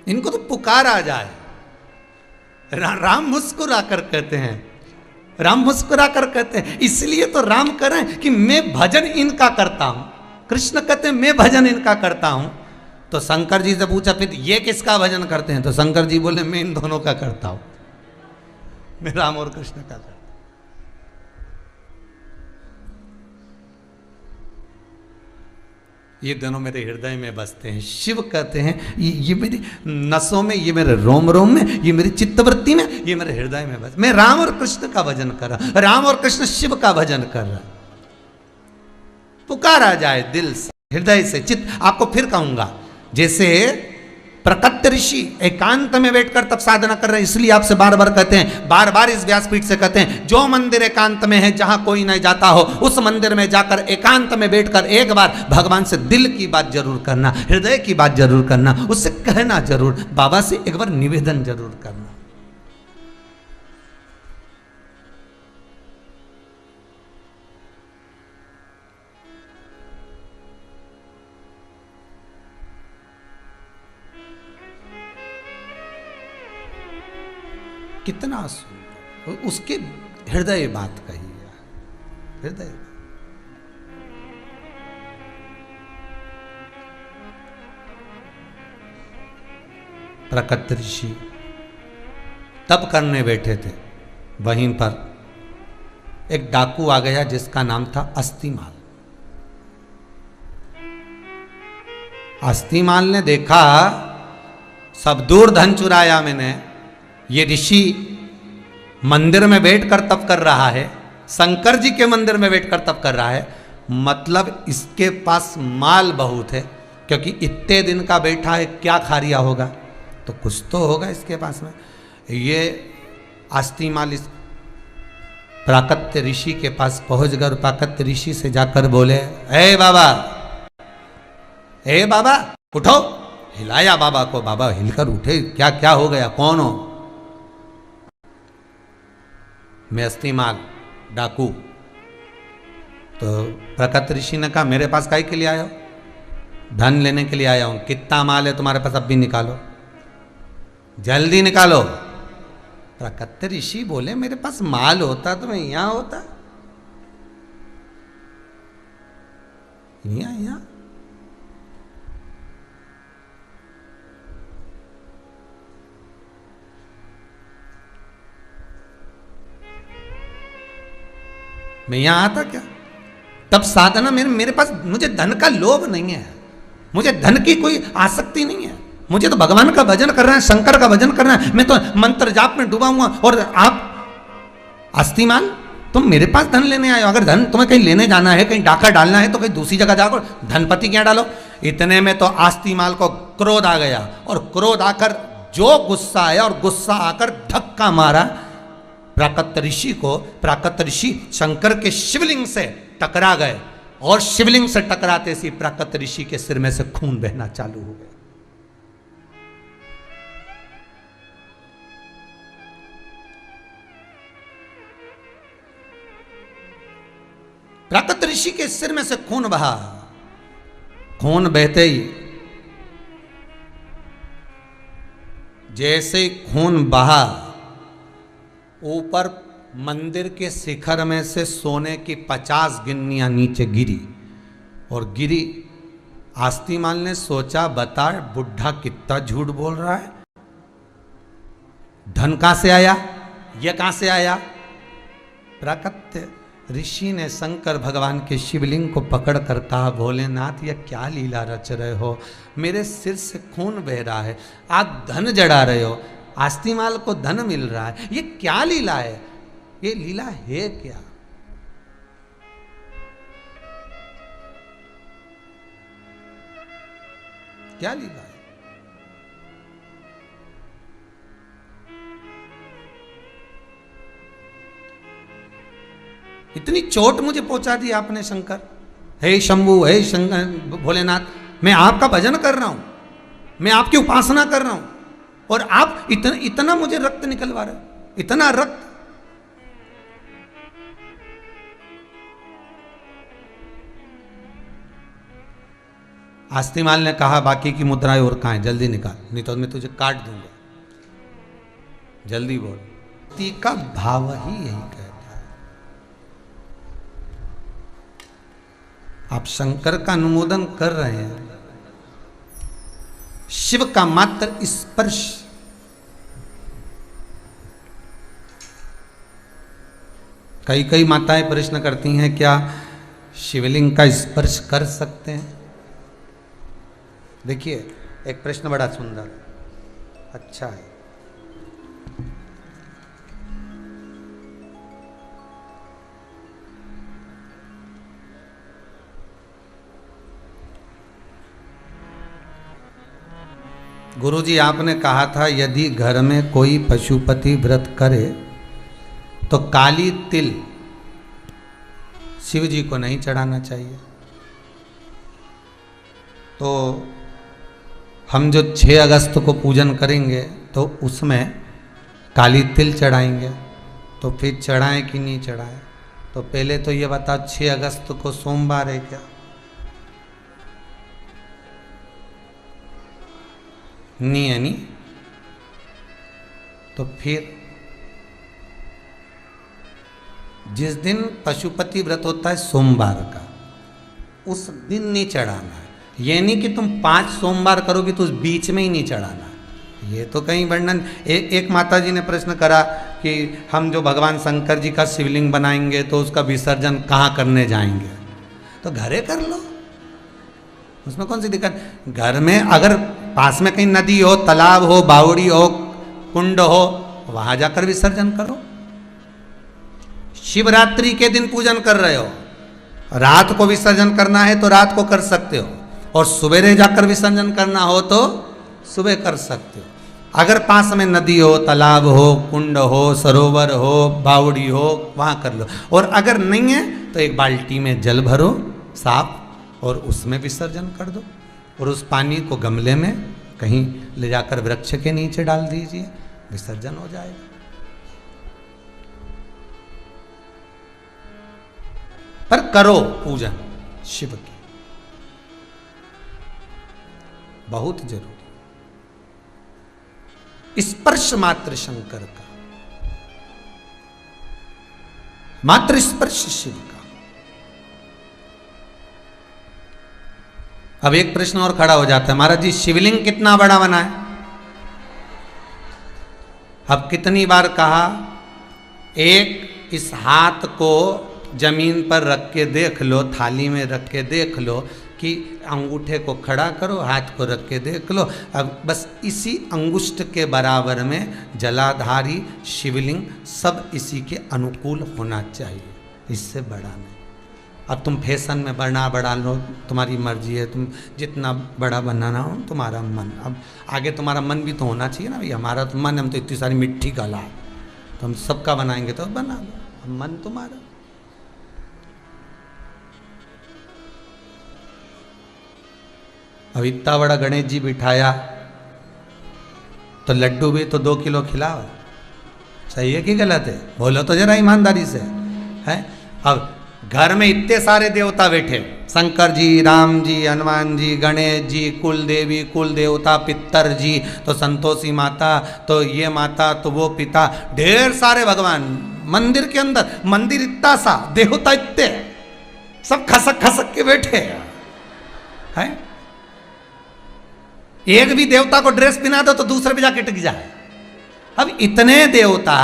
इनको तो पुकार आ जाए। राम मुस्कुरा कर कहते हैं, राम मुस्कुरा कर कहते हैं, इसलिए तो राम करें कि मैं भजन इनका करता हूं। कृष्ण कहते हैं मैं भजन इनका करता हूं। तो शंकर जी से पूछा फिर ये किसका भजन करते हैं? तो शंकर जी बोले मैं इन दोनों का करता हूं, मैं राम और कृष्ण का करता हूं। ये दोनों मेरे हृदय में बसते हैं। शिव कहते हैं ये मेरी नसों में, ये मेरे रोम रोम में, ये मेरी चित्तवृत्ति में, ये मेरे हृदय में बस। मैं राम और कृष्ण का भजन कर रहा, राम और कृष्ण शिव का भजन कर रहा। पुकारा जाए दिल से, हृदय से, चित्त। आपको फिर कहूंगा, जैसे प्रकट ऋषि एकांत में बैठकर तब साधना कर रहे हैं, इसलिए आपसे बार बार कहते हैं, बार बार इस व्यासपीठ से कहते हैं, जो मंदिर एकांत में है, जहां कोई नहीं जाता हो, उस मंदिर में जाकर एकांत में बैठकर एक बार भगवान से दिल की बात जरूर करना, हृदय की बात जरूर करना, उससे कहना जरूर, बाबा से एक बार निवेदन जरूर करना। कितना सुंदर उसके हृदय बात कही है, हृदय। प्रकट ऋषि तब करने बैठे थे, वहीं पर एक डाकू आ गया जिसका नाम था अस्तिमाल। अस्तिमाल ने देखा सब दूर धन चुराया मैंने, ये ऋषि मंदिर में बैठकर तप कर रहा है, शंकर जी के मंदिर में बैठकर तप कर रहा है, मतलब इसके पास माल बहुत है, क्योंकि इतने दिन का बैठा है, क्या खा रिया होगा, तो कुछ तो होगा इसके पास में। ये अस्तिमाल इस प्राकत्य ऋषि के पास पहुंच गए, प्राकत्य ऋषि से जाकर बोले, ए बाबा, ए बाबा उठो। हिलाया बाबा को, बाबा हिलकर उठे, क्या क्या हो गया, कौन हो? मैं अस्तिमाल डाकू। तो प्रकट ऋषि ने कहा, मेरे पास काहे के लिए आया हो? धन लेने के लिए आया हूं। कितना माल है तुम्हारे पास, अब भी निकालो, जल्दी निकालो। प्रकट ऋषि बोले, मेरे पास माल होता तो मैं यहां होता, यहां। मैं यहां आता क्या? तब साधना मेरे पास, मुझे धन का लोभ नहीं है, मुझे धन की कोई आसक्ति नहीं है, मुझे तो भगवान का भजन करना है, शंकर का भजन करना है। मैं तो मंत्र जाप में डूबा हुआ। और आप अस्तिमाल, तुम मेरे पास धन लेने आए हो? अगर धन तुम्हें कहीं लेने जाना है, कहीं डाका डालना है, तो कहीं दूसरी जगह जाकर धनपति क्या डालो। इतने में तो अस्तिमाल को क्रोध आ गया, और क्रोध आकर जो गुस्सा आया, और गुस्सा आकर धक्का मारा प्राकट ऋषि को। प्राकट ऋषि शंकर के शिवलिंग से टकरा गए, और शिवलिंग से टकराते सी प्राकट ऋषि के सिर में से खून बहना चालू हो गया। प्राकट ऋषि के सिर में से खून बहा। खून बहते ही, जैसे खून बहा, ऊपर मंदिर के शिखर में से सोने की 50 गिन्नियां नीचे गिरी, और गिरी। अस्तिमाल ने सोचा, बता बुढ़ा कितना झूठ बोल रहा है, धन कहां से आया, यह कहां से आया? प्राकट ऋषि ने शंकर भगवान के शिवलिंग को पकड़कर कहा, भोलेनाथ यह क्या लीला रच रहे हो, मेरे सिर से खून बह रहा है, आप धन जड़ा रहे हो, अस्तिमाल को धन मिल रहा है, ये क्या लीला है, ये लीला है क्या? क्या लीला है? इतनी चोट मुझे पहुंचा दी आपने शंकर। हे शंभु, हे शंकर भोलेनाथ, मैं आपका भजन कर रहा हूं, मैं आपकी उपासना कर रहा हूं, और आप इतना मुझे रक्त निकलवा रहे, इतना रक्त। अस्तिमाल ने कहा, बाकी की मुद्राएं और कहां हैं, जल्दी निकाल, नहीं तो मैं तुझे काट दूंगा, जल्दी बोल। ती का भाव ही यही कहता है। आप शंकर का अनुमोदन कर रहे हैं। शिव का मात्र स्पर्श, कई कई माताएं प्रश्न करती हैं क्या शिवलिंग का स्पर्श कर सकते हैं? देखिए एक प्रश्न बड़ा सुंदर अच्छा है। गुरुजी आपने कहा था यदि घर में कोई पशुपति व्रत करे तो काली तिल शिव जी को नहीं चढ़ाना चाहिए। तो हम जो 6 अगस्त को पूजन करेंगे तो उसमें काली तिल चढ़ाएंगे, तो फिर चढ़ाएं कि नहीं चढ़ाएं? तो पहले तो ये बताओ 6 अगस्त को सोमवार है क्या? नहीं है, नहीं। तो फिर जिस दिन पशुपति व्रत होता है सोमवार का, उस दिन नहीं चढ़ाना है। ये नहीं कि तुम 5 सोमवार करोगे तो उस बीच में ही नहीं चढ़ाना। ये तो कहीं वर्णन। एक माता जी ने प्रश्न करा कि हम जो भगवान शंकर जी का शिवलिंग बनाएंगे तो उसका विसर्जन कहाँ करने जाएंगे? तो घरे कर लो, उसमें कौन सी दिक्कत? घर में अगर पास में कहीं नदी हो, तालाब हो, बावड़ी हो, कुंड हो, वहां जाकर विसर्जन करो। शिवरात्रि के दिन पूजन कर रहे हो, रात को विसर्जन करना है तो रात को कर सकते हो, और सवेरे जाकर विसर्जन करना हो तो सुबह कर सकते हो। अगर पास में नदी हो, तालाब हो, कुंड हो, सरोवर हो, बावड़ी हो, वहां कर लो। और अगर नहीं है तो एक बाल्टी में जल भरो साफ और उसमें विसर्जन कर दो, और उस पानी को गमले में कहीं ले जाकर वृक्ष के नीचे डाल दीजिए, विसर्जन हो जाएगा। पर करो पूजन शिव की, बहुत जरूरी। स्पर्श मात्र शंकर का, मात्र स्पर्श शिव का। अब एक प्रश्न और खड़ा हो जाता है, महाराज जी शिवलिंग कितना बड़ा बना है? अब कितनी बार कहा, एक इस हाथ को जमीन पर रख के देख लो, थाली में रख के देख लो कि अंगूठे को खड़ा करो, हाथ को रख के देख लो। अब बस इसी अंगुष्ठ के बराबर में जलाधारी शिवलिंग सब इसी के अनुकूल होना चाहिए, इससे बड़ा नहीं। अब तुम फैशन में बढ़ा लो, तुम्हारी मर्जी है, तुम जितना बड़ा बनाना हो तुम्हारा मन। अब आगे तुम्हारा मन भी तो होना चाहिए ना भाई, हमारा तो मन, हम तो इतनी सारी मिट्टी का ला, तो हम सबका बनाएंगे तो बना लो, अब मन तुम्हारा। अब इतना बड़ा गणेश जी बिठाया तो लड्डू भी तो 2 किलो खिलाओ, सही है कि गलत है? बोलो तो जरा ईमानदारी से है। अब घर में इतने सारे देवता बैठे, शंकर जी, राम जी, हनुमान जी, गणेश जी, कुल देवी, कुल देवता, पितर जी, तो संतोषी माता, तो ये माता, तो वो पिता, ढेर सारे भगवान मंदिर के अंदर। मंदिर इतना सा, देवता इतने, सब खसक खसक के बैठे हैं। एक भी देवता को ड्रेस पहना दो तो दूसरे पे जाके टिक जाए। अब इतने देवता,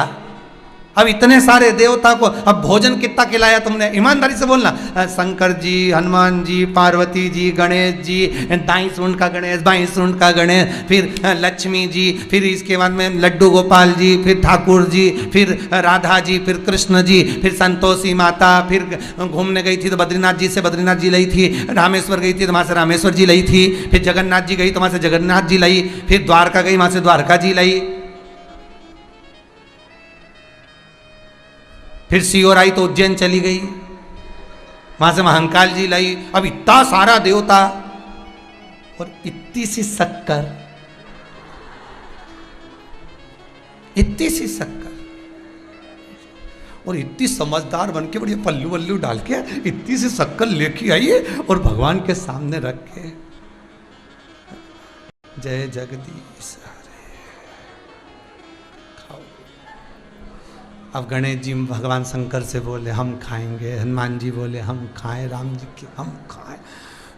अब इतने सारे देवता को अब भोजन कितना खिलाया तुमने? ईमानदारी से बोलना। शंकर जी, हनुमान जी, पार्वती जी, गणेश जी, दाई सूंड का गणेश, बाई सूंड का गणेश, फिर लक्ष्मी जी, फिर इसके बाद में लड्डू गोपाल जी, फिर ठाकुर जी, फिर राधा जी, फिर कृष्ण जी, फिर संतोषी माता, फिर घूमने गई थी तो बद्रीनाथ जी से बद्रीनाथ जी लाई थी, रामेश्वर गई थी तो वहाँ से रामेश्वर जी लाई थी, फिर जगन्नाथ जी गई तो वहाँ से जगन्नाथ जी लाई, फिर द्वारका गई वहाँ से द्वारका जी लाई, फिर सीओर आई तो उज्जैन चली गई, वहां से महाकाल जी लाई। अब इतना सारा देवता और इतनी सी शक्कर, इतनी सी शक्कर, और इतनी समझदार बन के बढ़िया पल्लू वल्लू डाल के इतनी सी शक्कर लेके आइए और भगवान के सामने रख के जय जगदीश। अब गणेश जी भगवान शंकर से बोले हम खाएंगे, हनुमान जी बोले हम खाएं, राम जी के हम खाएं,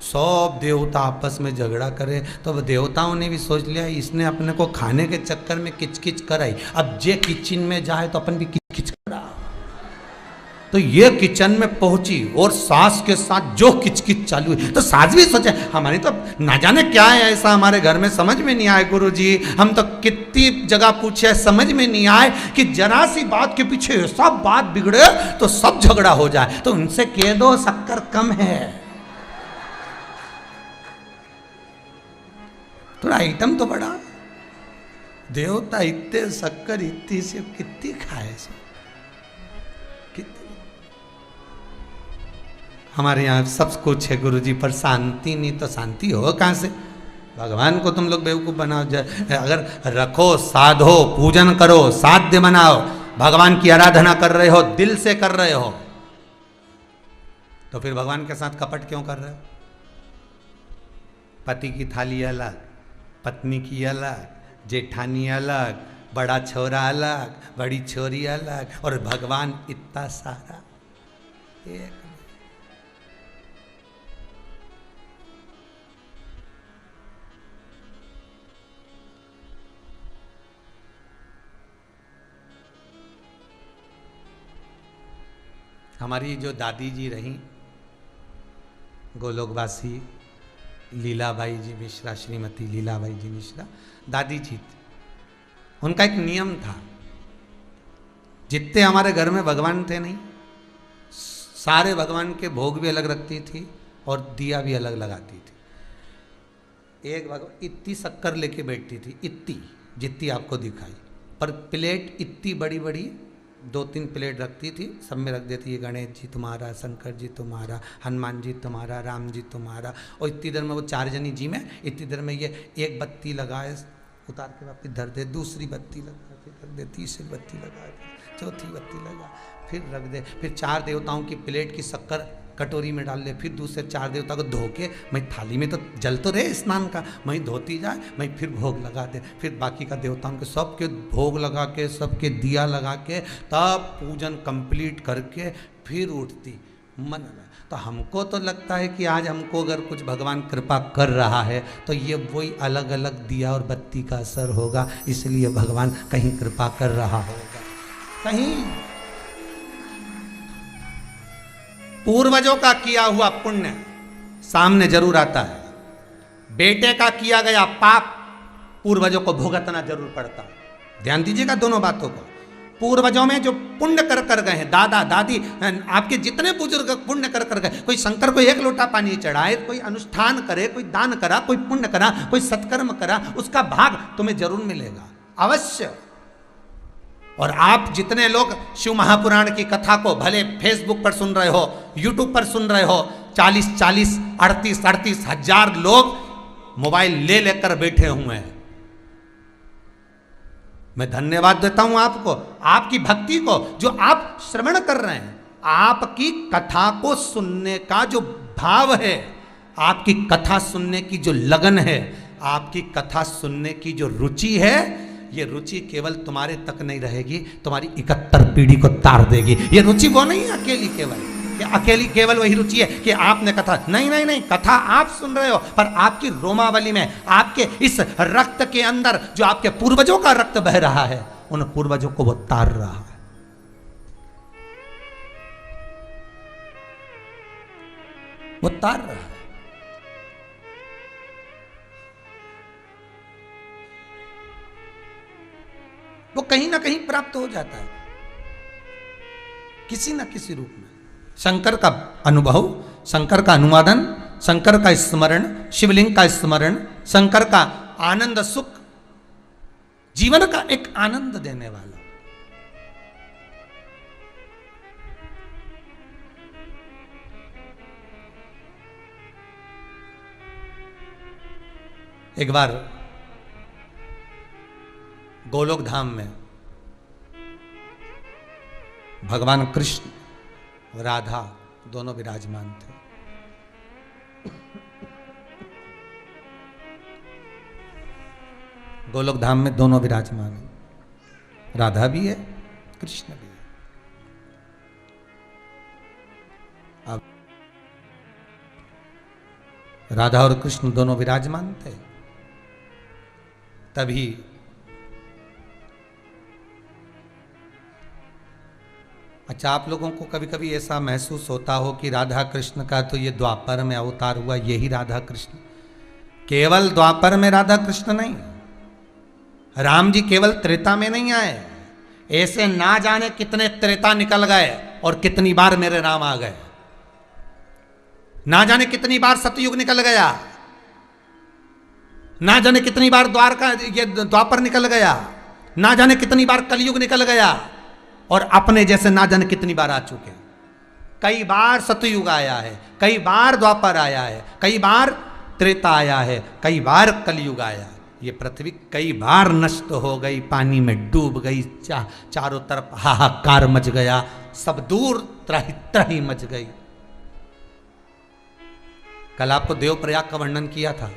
सब देवता आपस में झगड़ा करे। तो अब देवताओं ने भी सोच लिया इसने अपने को खाने के चक्कर में किचकिच कराई, अब जे किचन में जाए तो अपन भी किचकिच करा। तो ये किचन में पहुंची और सास के साथ जो किचकिच चालू हुई, तो सास भी सोचे हमारी तो ना जाने क्या है ऐसा हमारे घर में, समझ में नहीं आए गुरुजी, हम तो कितनी जगह पूछे समझ में नहीं आए कि जरा सी बात के पीछे सब बात बिगड़े तो सब झगड़ा हो जाए। तो उनसे कह दो शक्कर कम है, थोड़ा आइटम तो बड़ा, देवता इतने शक्कर इतनी से कितनी खाए सब कितनी। हमारे यहाँ सब कुछ है गुरुजी, पर शांति नहीं, तो शांति हो कहाँ से? भगवान को तुम लोग बेवकूफ बनाओ। अगर रखो, साधो, पूजन करो, साध्य बनाओ, भगवान की आराधना कर रहे हो, दिल से कर रहे हो, तो फिर भगवान के साथ कपट क्यों कर रहे हो? पति की थाली अलग, पत्नी की अलग, जेठानी अलग, बड़ा छोरा अलग, बड़ी छोरी अलग, और भगवान इतना सारा एक। हमारी जो दादी जी रहीं गोलोकवासी लीलाबाई जी मिश्रा, श्रीमती लीलाबाई जी मिश्रा दादी जी थी, उनका एक नियम था, जितने हमारे घर में भगवान थे नहीं, सारे भगवान के भोग भी अलग रखती थी और दिया भी अलग लगाती थी। एक भगवान इतनी शक्कर लेके बैठती थी, इतनी जितनी आपको दिखाई, पर प्लेट इतनी बड़ी बड़ी 2-3 प्लेट रखती थी, सब में रख देती है गणेश जी तुम्हारा, शंकर जी तुम्हारा, हनुमान जी तुम्हारा, राम जी तुम्हारा। और इतनी देर में वो 4 जनी जी में, इतनी देर में ये एक बत्ती लगाए, उतार के वापस धर दे, दूसरी बत्ती लगा के रख दे, तीसरी बत्ती लगा दे, चौथी बत्ती लगा फिर रख दे, फिर 4 देवताओं की प्लेट की शक्कर कटोरी में डाल ले, फिर दूसरे 4 देवता को धो के मैं थाली में तो जल तो रहे स्नान का, मैं धोती जाए, मैं फिर भोग लगा दे, फिर बाकी का देवताओं के सबके भोग लगा के, सबके दिया लगा के, तब पूजन कंप्लीट करके फिर उठती मन में। तो हमको तो लगता है कि आज हमको अगर कुछ भगवान कृपा कर रहा है तो ये वही अलग अलग दिया और बत्ती का असर होगा, इसलिए भगवान कहीं कृपा कर रहा होगा, कहीं पूर्वजों का किया हुआ पुण्य सामने जरूर आता है, बेटे का किया गया पाप पूर्वजों को भुगतना जरूर पड़ता है। ध्यान दीजिएगा दोनों बातों को। पूर्वजों में जो पुण्य कर गए हैं, दादा दादी आपके जितने बुजुर्ग पुण्य कर गए, कोई शंकर को 1 लोटा पानी चढ़ाए, कोई अनुष्ठान करे, कोई दान करा, कोई पुण्य करा, कोई सत्कर्म करा, उसका भाग तुम्हें जरूर मिलेगा अवश्य। और आप जितने लोग शिव महापुराण की कथा को भले फेसबुक पर सुन रहे हो, यूट्यूब पर सुन रहे हो, 40-40, 38-38 हजार लोग मोबाइल ले लेकर बैठे हुए हैं। मैं धन्यवाद देता हूं आपको, आपकी भक्ति को, जो आप श्रवण कर रहे हैं, आपकी कथा को सुनने का जो भाव है, आपकी कथा सुनने की जो लगन है, आपकी कथा सुनने की जो रुचि है, ये रुचि केवल तुम्हारे तक नहीं रहेगी, तुम्हारी 71 पीढ़ी को तार देगी। ये रुचि वो नहीं है अकेली केवल वही रुचि है कि आपने कथा, नहीं, कथा आप सुन रहे हो, पर आपकी रोमावली में, आपके इस रक्त के अंदर जो आपके पूर्वजों का रक्त बह रहा है, उन पूर्वजों को वो तार रहा है। वो तार रहा है। वो कहीं ना कहीं प्राप्त हो जाता है, किसी ना किसी रूप में। शंकर का अनुभव, शंकर का अनुवादन, शंकर का स्मरण, शिवलिंग का स्मरण, शंकर का आनंद सुख, जीवन का एक आनंद देने वाला। एक बार गोलोक धाम में भगवान कृष्ण राधा दोनों विराजमान थे। गोलोक धाम में दोनों विराजमान हैं, राधा भी है, कृष्ण भी है। राधा और कृष्ण दोनों विराजमान थे। तभी अच्छा, आप लोगों को कभी कभी ऐसा महसूस होता हो कि राधा कृष्ण का तो ये द्वापर में अवतार हुआ, यही राधा कृष्ण, केवल द्वापर में राधा कृष्ण नहीं, राम जी केवल त्रेता में नहीं आए, ऐसे ना जाने कितने त्रेता निकल गए और कितनी बार मेरे राम आ गए, ना जाने कितनी बार सतयुग निकल गया, ना जाने कितनी बार द्वारका ये द्वापर निकल गया, ना जाने कितनी बार कलयुग निकल गया, और अपने जैसे ना जाने कितनी बार आ चुके। कई बार सतयुग आया है, कई बार द्वापर आया है, कई बार त्रेता आया है, कई बार कलयुग आया है। ये पृथ्वी कई बार नष्ट हो गई, पानी में डूब गई, चारों तरफ हाहाकार मच गया, सब दूर त्राही त्राही मच गई। कल आपको देवप्रयाग का वर्णन किया था,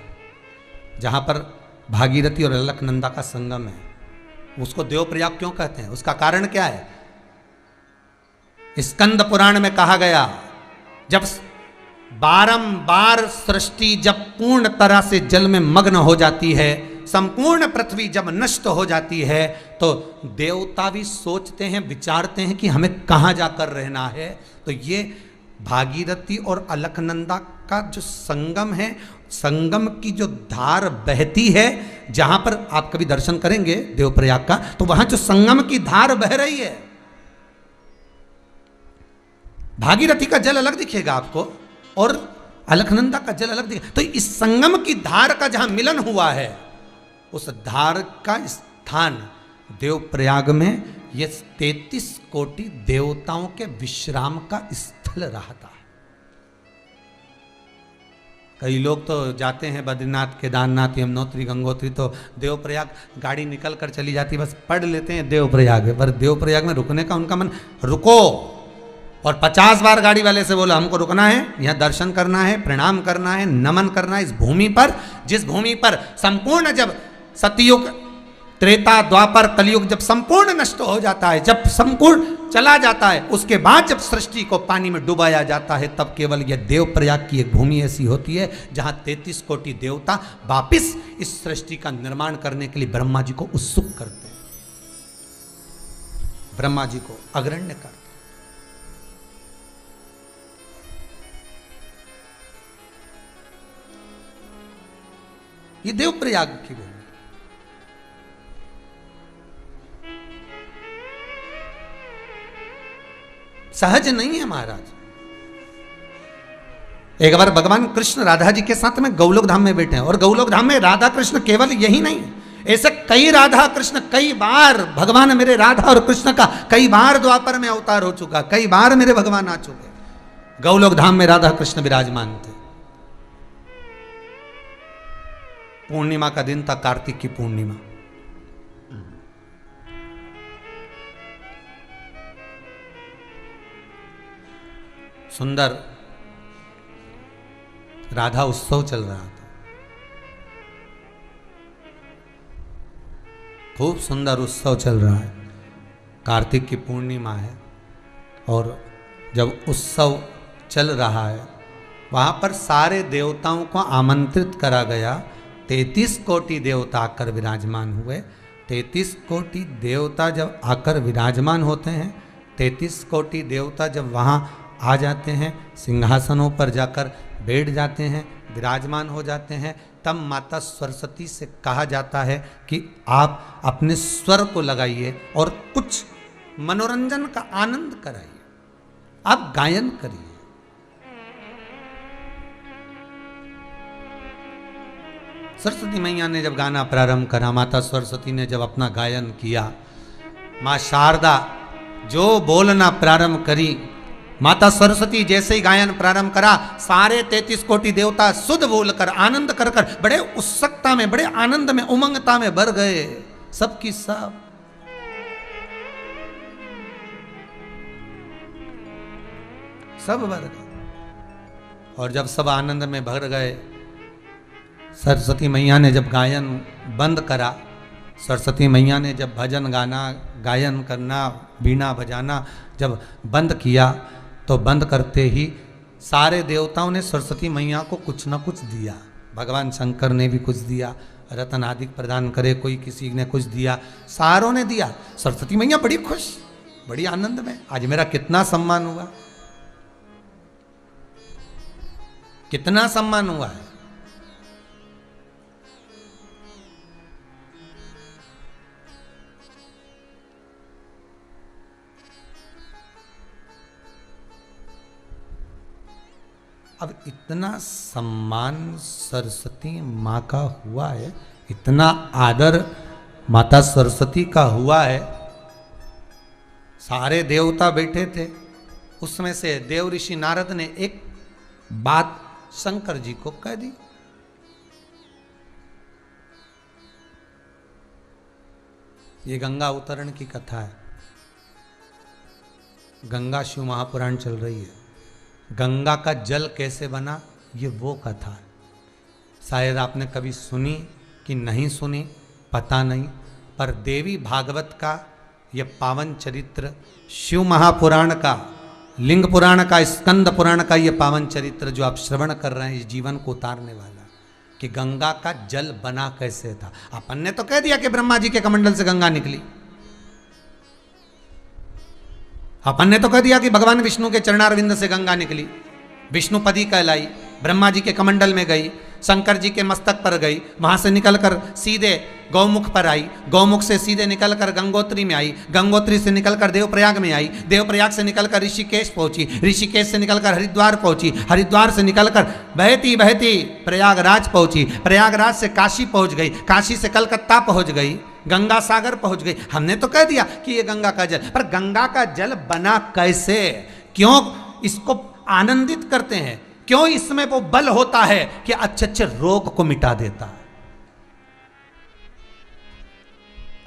जहां पर भागीरथी और अलकनंदा का संगम है। उसको देवप्रयाग क्यों कहते हैं, उसका कारण क्या है? स्कंद पुराण में कहा गया, जब बारंबार सृष्टि जब पूर्ण तरह से जल में मग्न हो जाती है, संपूर्ण पृथ्वी जब नष्ट हो जाती है, तो देवता भी सोचते हैं, विचारते हैं कि हमें कहां जाकर रहना है। तो ये भागीरथी और अलकनंदा का जो संगम है, संगम की जो धार बहती है, जहां पर आप कभी दर्शन करेंगे देवप्रयाग का, तो वहां जो संगम की धार बह रही है, भागीरथी का जल अलग दिखेगा आपको और अलकनंदा का जल अलग दिखेगा। तो इस संगम की धार का जहां मिलन हुआ है, उस धार का स्थान देवप्रयाग में ये 33 कोटि देवताओं के विश्राम का स्थल रहा था। कई लोग तो जाते हैं बद्रीनाथ, केदारनाथ, यमुनोत्री, गंगोत्री, तो देवप्रयाग गाड़ी निकल कर चली जाती, बस पढ़ लेते हैं देवप्रयाग, पर देवप्रयाग में रुकने का उनका मन, रुको, और 50 बार गाड़ी वाले से बोला हमको रुकना है, यहाँ दर्शन करना है, प्रणाम करना है, नमन करना है इस भूमि पर, जिस भूमि पर संपूर्ण जब सतयुग, त्रेता, द्वापर, कलयुग जब संपूर्ण नष्ट हो जाता है, जब संपूर्ण चला जाता है, उसके बाद जब सृष्टि को पानी में डुबाया जाता है, तब केवल यह देवप्रयाग की एक भूमि ऐसी होती है जहां 33 कोटि देवता वापिस इस सृष्टि का निर्माण करने के लिए ब्रह्मा जी को उत्सुक करते हैं, ब्रह्मा जी को अग्रण्य करते हैं। ये देवप्रयाग की भूमि, सहज नहीं है महाराज। एक बार भगवान कृष्ण राधा जी के साथ में गौलोक धाम में बैठे हैं, और गौलोक धाम में राधा कृष्ण केवल यही नहीं, ऐसे कई राधा कृष्ण, कई बार भगवान मेरे राधा और कृष्ण का कई बार द्वापर में अवतार हो चुका, कई बार मेरे भगवान आ चुके। गौलोक धाम में राधा कृष्ण विराजमान थे। पूर्णिमा का दिन था, कार्तिक की पूर्णिमा। सुंदर राधा उत्सव चल रहा था, खूब सुंदर उत्सव चल रहा है। कार्तिक की पूर्णिमा है, और जब उत्सव चल रहा है, वहां पर सारे देवताओं को आमंत्रित करा गया। 33 कोटि देवता आकर विराजमान हुए। 33 कोटि देवता जब आकर विराजमान होते हैं, 33 कोटि देवता जब वहाँ आ जाते हैं, सिंहासनों पर जाकर बैठ जाते हैं, विराजमान हो जाते हैं, तब माता सरस्वती से कहा जाता है कि आप अपने स्वर को लगाइए और कुछ मनोरंजन का आनंद कराइए, आप गायन करिए। सरस्वती मैया ने जब गाना प्रारंभ करा, माता सरस्वती ने जब अपना गायन किया, माँ शारदा जो बोलना प्रारंभ करी, माता सरस्वती जैसे ही गायन प्रारंभ करा, सारे 33 कोटि देवता शुद्ध बोलकर, आनंद कर कर, बड़े उत्सुकता में, बड़े आनंद में, उमंगता में भर गए, सबकी सब। सब भर गए। और जब सब आनंद में भर गए, सरस्वती मैया ने जब गायन बंद करा, सरस्वती मैया ने जब भजन गाना, गायन करना, बीना बजाना जब बंद किया, तो बंद करते ही सारे देवताओं ने सरस्वती मैया को कुछ ना कुछ दिया, भगवान शंकर ने भी कुछ दिया, रतन आदि प्रदान करे, कोई किसी ने कुछ दिया, सारों ने दिया। सरस्वती मैया बड़ी खुश, बड़ी आनंद में, आज मेरा कितना सम्मान हुआ, कितना सम्मान हुआ है। अब इतना सम्मान सरस्वती माँ का हुआ है, इतना आदर माता सरस्वती का हुआ है, सारे देवता बैठे थे, उसमें से देव ऋषि नारद ने एक बात शंकर जी को कह दी। ये गंगा अवतरण की कथा है, गंगा शिव महापुराण चल रही है। गंगा का जल कैसे बना, ये वो कथा है। शायद आपने कभी सुनी कि नहीं सुनी पता नहीं, पर देवी भागवत का ये पावन चरित्र, शिव महापुराण का, लिंग पुराण का, स्कंद पुराण का ये पावन चरित्र जो आप श्रवण कर रहे हैं, इस जीवन को उतारने वाला, कि गंगा का जल बना कैसे था। अपन ने तो कह दिया कि ब्रह्मा जी के कमंडल से गंगा निकली, अपन ने तो कह दिया कि भगवान विष्णु के चरणारविंद से गंगा निकली, विष्णुपदी कहलाई, ब्रह्मा जी के कमंडल में गई, शंकर जी के मस्तक पर गई, वहां से निकलकर सीधे गौमुख पर आई, गौमुख से सीधे निकलकर गंगोत्री में आई, गंगोत्री से निकलकर देवप्रयाग में आई, देवप्रयाग से निकलकर ऋषिकेश पहुंची, ऋषिकेश से निकलकर हरिद्वार पहुंची, हरिद्वार से निकलकर बहती बहती प्रयागराज पहुंची, प्रयागराज से काशी पहुंच गई, काशी से कलकत्ता पहुंच गई, गंगा सागर पहुंच गई। हमने तो कह दिया कि ये गंगा का जल, पर गंगा का जल बना कैसे, क्यों इसको आनंदित करते हैं, क्यों इसमें वो बल होता है कि अच्छे अच्छे रोग को मिटा देता है,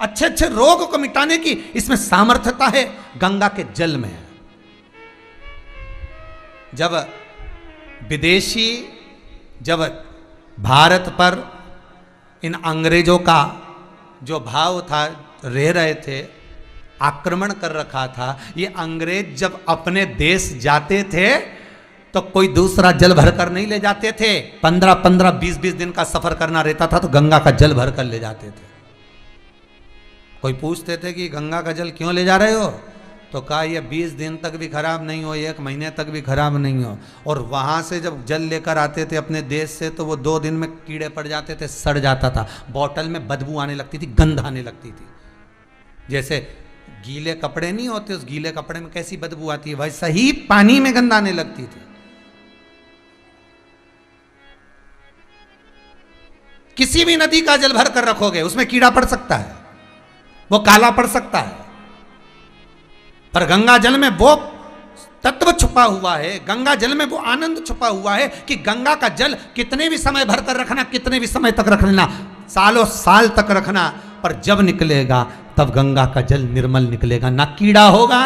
अच्छे अच्छे रोग को मिटाने की इसमें सामर्थ्यता है, गंगा के जल में है। जब विदेशी जब भारत पर इन अंग्रेजों का जो भाव था, रह रहे थे, आक्रमण कर रखा था, ये अंग्रेज जब अपने देश जाते थे तो कोई दूसरा जल भरकर नहीं ले जाते थे, 15-15, 20-20 दिन का सफर करना रहता था तो गंगा का जल भरकर ले जाते थे। कोई पूछते थे कि गंगा का जल क्यों ले जा रहे हो, तो कहा ये 20 दिन तक भी खराब नहीं हो, 1 महीने तक भी खराब नहीं हो। और वहां से जब जल लेकर आते थे अपने देश से तो वो 2 दिन में कीड़े पड़ जाते थे, सड़ जाता था, बोतल में बदबू आने लगती थी, गंध आने लगती थी। जैसे गीले कपड़े नहीं होते, उस गीले कपड़े में कैसी बदबू आती है, वैसा ही पानी में गंध आने लगती थी। किसी भी नदी का जल भर कर रखोगे उसमें कीड़ा पड़ सकता है, वो काला पड़ सकता है, पर गंगा जल में वो तत्व छुपा हुआ है, गंगा जल में वो आनंद छुपा हुआ है कि गंगा का जल कितने भी समय भर कर रखना, कितने भी समय तक रखना, सालों साल तक रखना, पर जब निकलेगा तब गंगा का जल निर्मल निकलेगा, ना कीड़ा होगा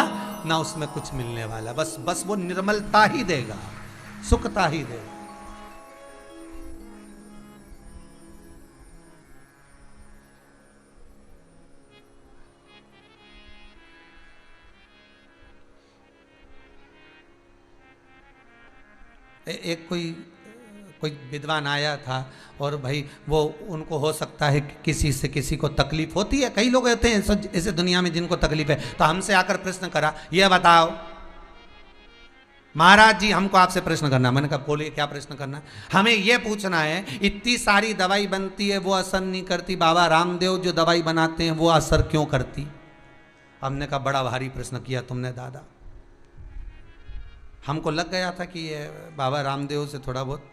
ना उसमें कुछ मिलने वाला, बस वो निर्मलता ही देगा, सुखता ही देगा। एक कोई विद्वान आया था और भाई वो, उनको हो सकता है कि किसी से किसी को तकलीफ होती है, कई लोग होते हैं ऐसे दुनिया में जिनको तकलीफ है, तो हमसे आकर प्रश्न करा, ये बताओ महाराज जी हमको आपसे प्रश्न करना। मैंने कहा बोलिए क्या प्रश्न करना। हमें ये पूछना है, इतनी सारी दवाई बनती है वो असर नहीं करती, बाबा रामदेव जो दवाई बनाते हैं वो असर क्यों करती। हमने कहा बड़ा भारी प्रश्न किया तुमने दादा। हमको लग गया था कि ये बाबा रामदेव से थोड़ा बहुत,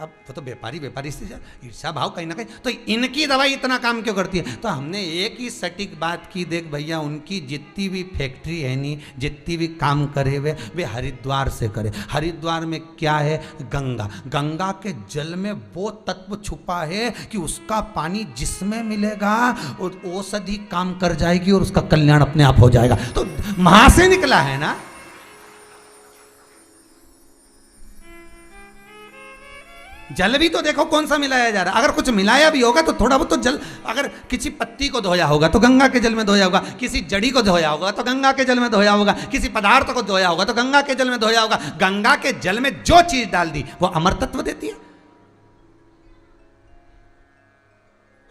अब वो तो व्यापारी से ईर्ष्या भाव कहीं ना कहीं, तो इनकी दवाई इतना काम क्यों करती है। तो हमने एक ही सटीक बात की, देख भैया उनकी जितनी भी फैक्ट्री है नहीं, जितनी भी काम करे हुए वे हरिद्वार से करे। हरिद्वार में क्या है, गंगा के जल में वो तत्व छुपा है कि उसका पानी जिसमें मिलेगा और औषधि काम कर जाएगी और उसका कल्याण अपने आप हो जाएगा। तो वहां से निकला है ना। जल भी तो देखो कौन सा मिलाया जा रहा है। अगर कुछ मिलाया भी होगा तो थोड़ा बहुत तो जल, अगर किसी पत्ती को धोया होगा तो गंगा के जल में धोया होगा, किसी जड़ी को धोया होगा तो गंगा के जल में धोया होगा, किसी पदार्थ को धोया होगा तो गंगा के जल में धोया होगा। गंगा के जल में जो चीज डाल दी वो अमर तत्व देती है,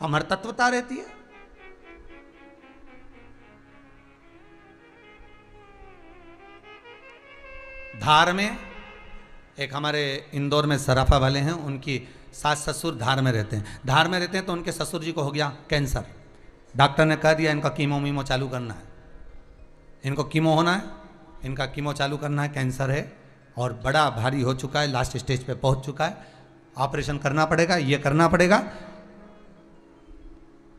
अमर तत्वता रहती है। धार में एक हमारे इंदौर में सराफा वाले हैं, उनकी सास ससुर धार में रहते हैं। धार में रहते हैं तो उनके ससुर जी को हो गया कैंसर। डॉक्टर ने कह दिया इनका कीमो मीमो चालू करना है, इनको कीमो होना है, इनका कीमो चालू करना है, कैंसर है और बड़ा भारी हो चुका है, लास्ट स्टेज पे पहुंच चुका है, ऑपरेशन करना पड़ेगा, ये करना पड़ेगा।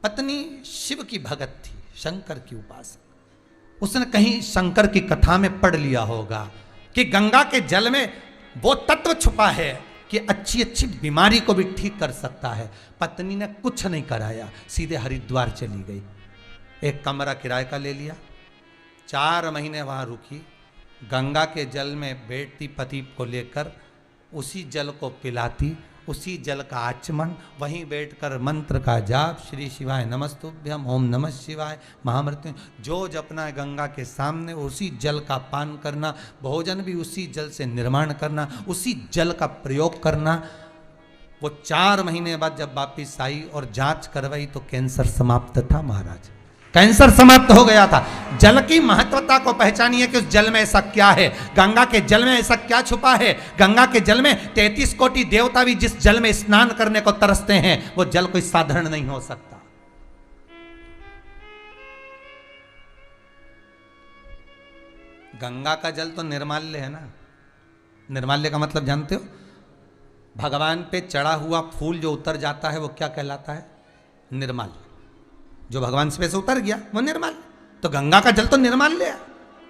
पत्नी शिव की भगत थी, शंकर की उपासक। उसने कहीं शंकर की कथा में पढ़ लिया होगा कि गंगा के जल में वो तत्व छुपा है कि अच्छी अच्छी बीमारी को भी ठीक कर सकता है। पत्नी ने कुछ नहीं कराया, सीधे हरिद्वार चली गई, एक कमरा किराए का ले लिया, 4 महीने वहां रुकी, गंगा के जल में बैठती पति को लेकर, उसी जल को पिलाती, उसी जल का आचमन, वहीं बैठकर मंत्र का जाप, श्री शिवाय नमस्तुभ्यम, ओम नमः शिवाय, महामृत्यु जो जपना है गंगा के सामने, उसी जल का पान करना, भोजन भी उसी जल से निर्माण करना, उसी जल का प्रयोग करना। वो 4 महीने बाद जब वापिस आई और जांच करवाई तो कैंसर समाप्त था महाराज, कैंसर समाप्त हो गया था। जल की महत्वता को पहचानिए कि उस जल में ऐसा क्या है, गंगा के जल में ऐसा क्या छुपा है। गंगा के जल में 33 कोटि देवता भी जिस जल में स्नान करने को तरसते हैं, वो जल कोई साधारण नहीं हो सकता। गंगा का जल तो निर्माल्य है ना। निर्माल्य का मतलब जानते हो? भगवान पे चढ़ा हुआ फूल जो उतर जाता है वो क्या कहलाता है? निर्माल्य। जो भगवान से पैसे उतर गया वो निर्माल्य। तो गंगा का जल तो निर्माल्य है,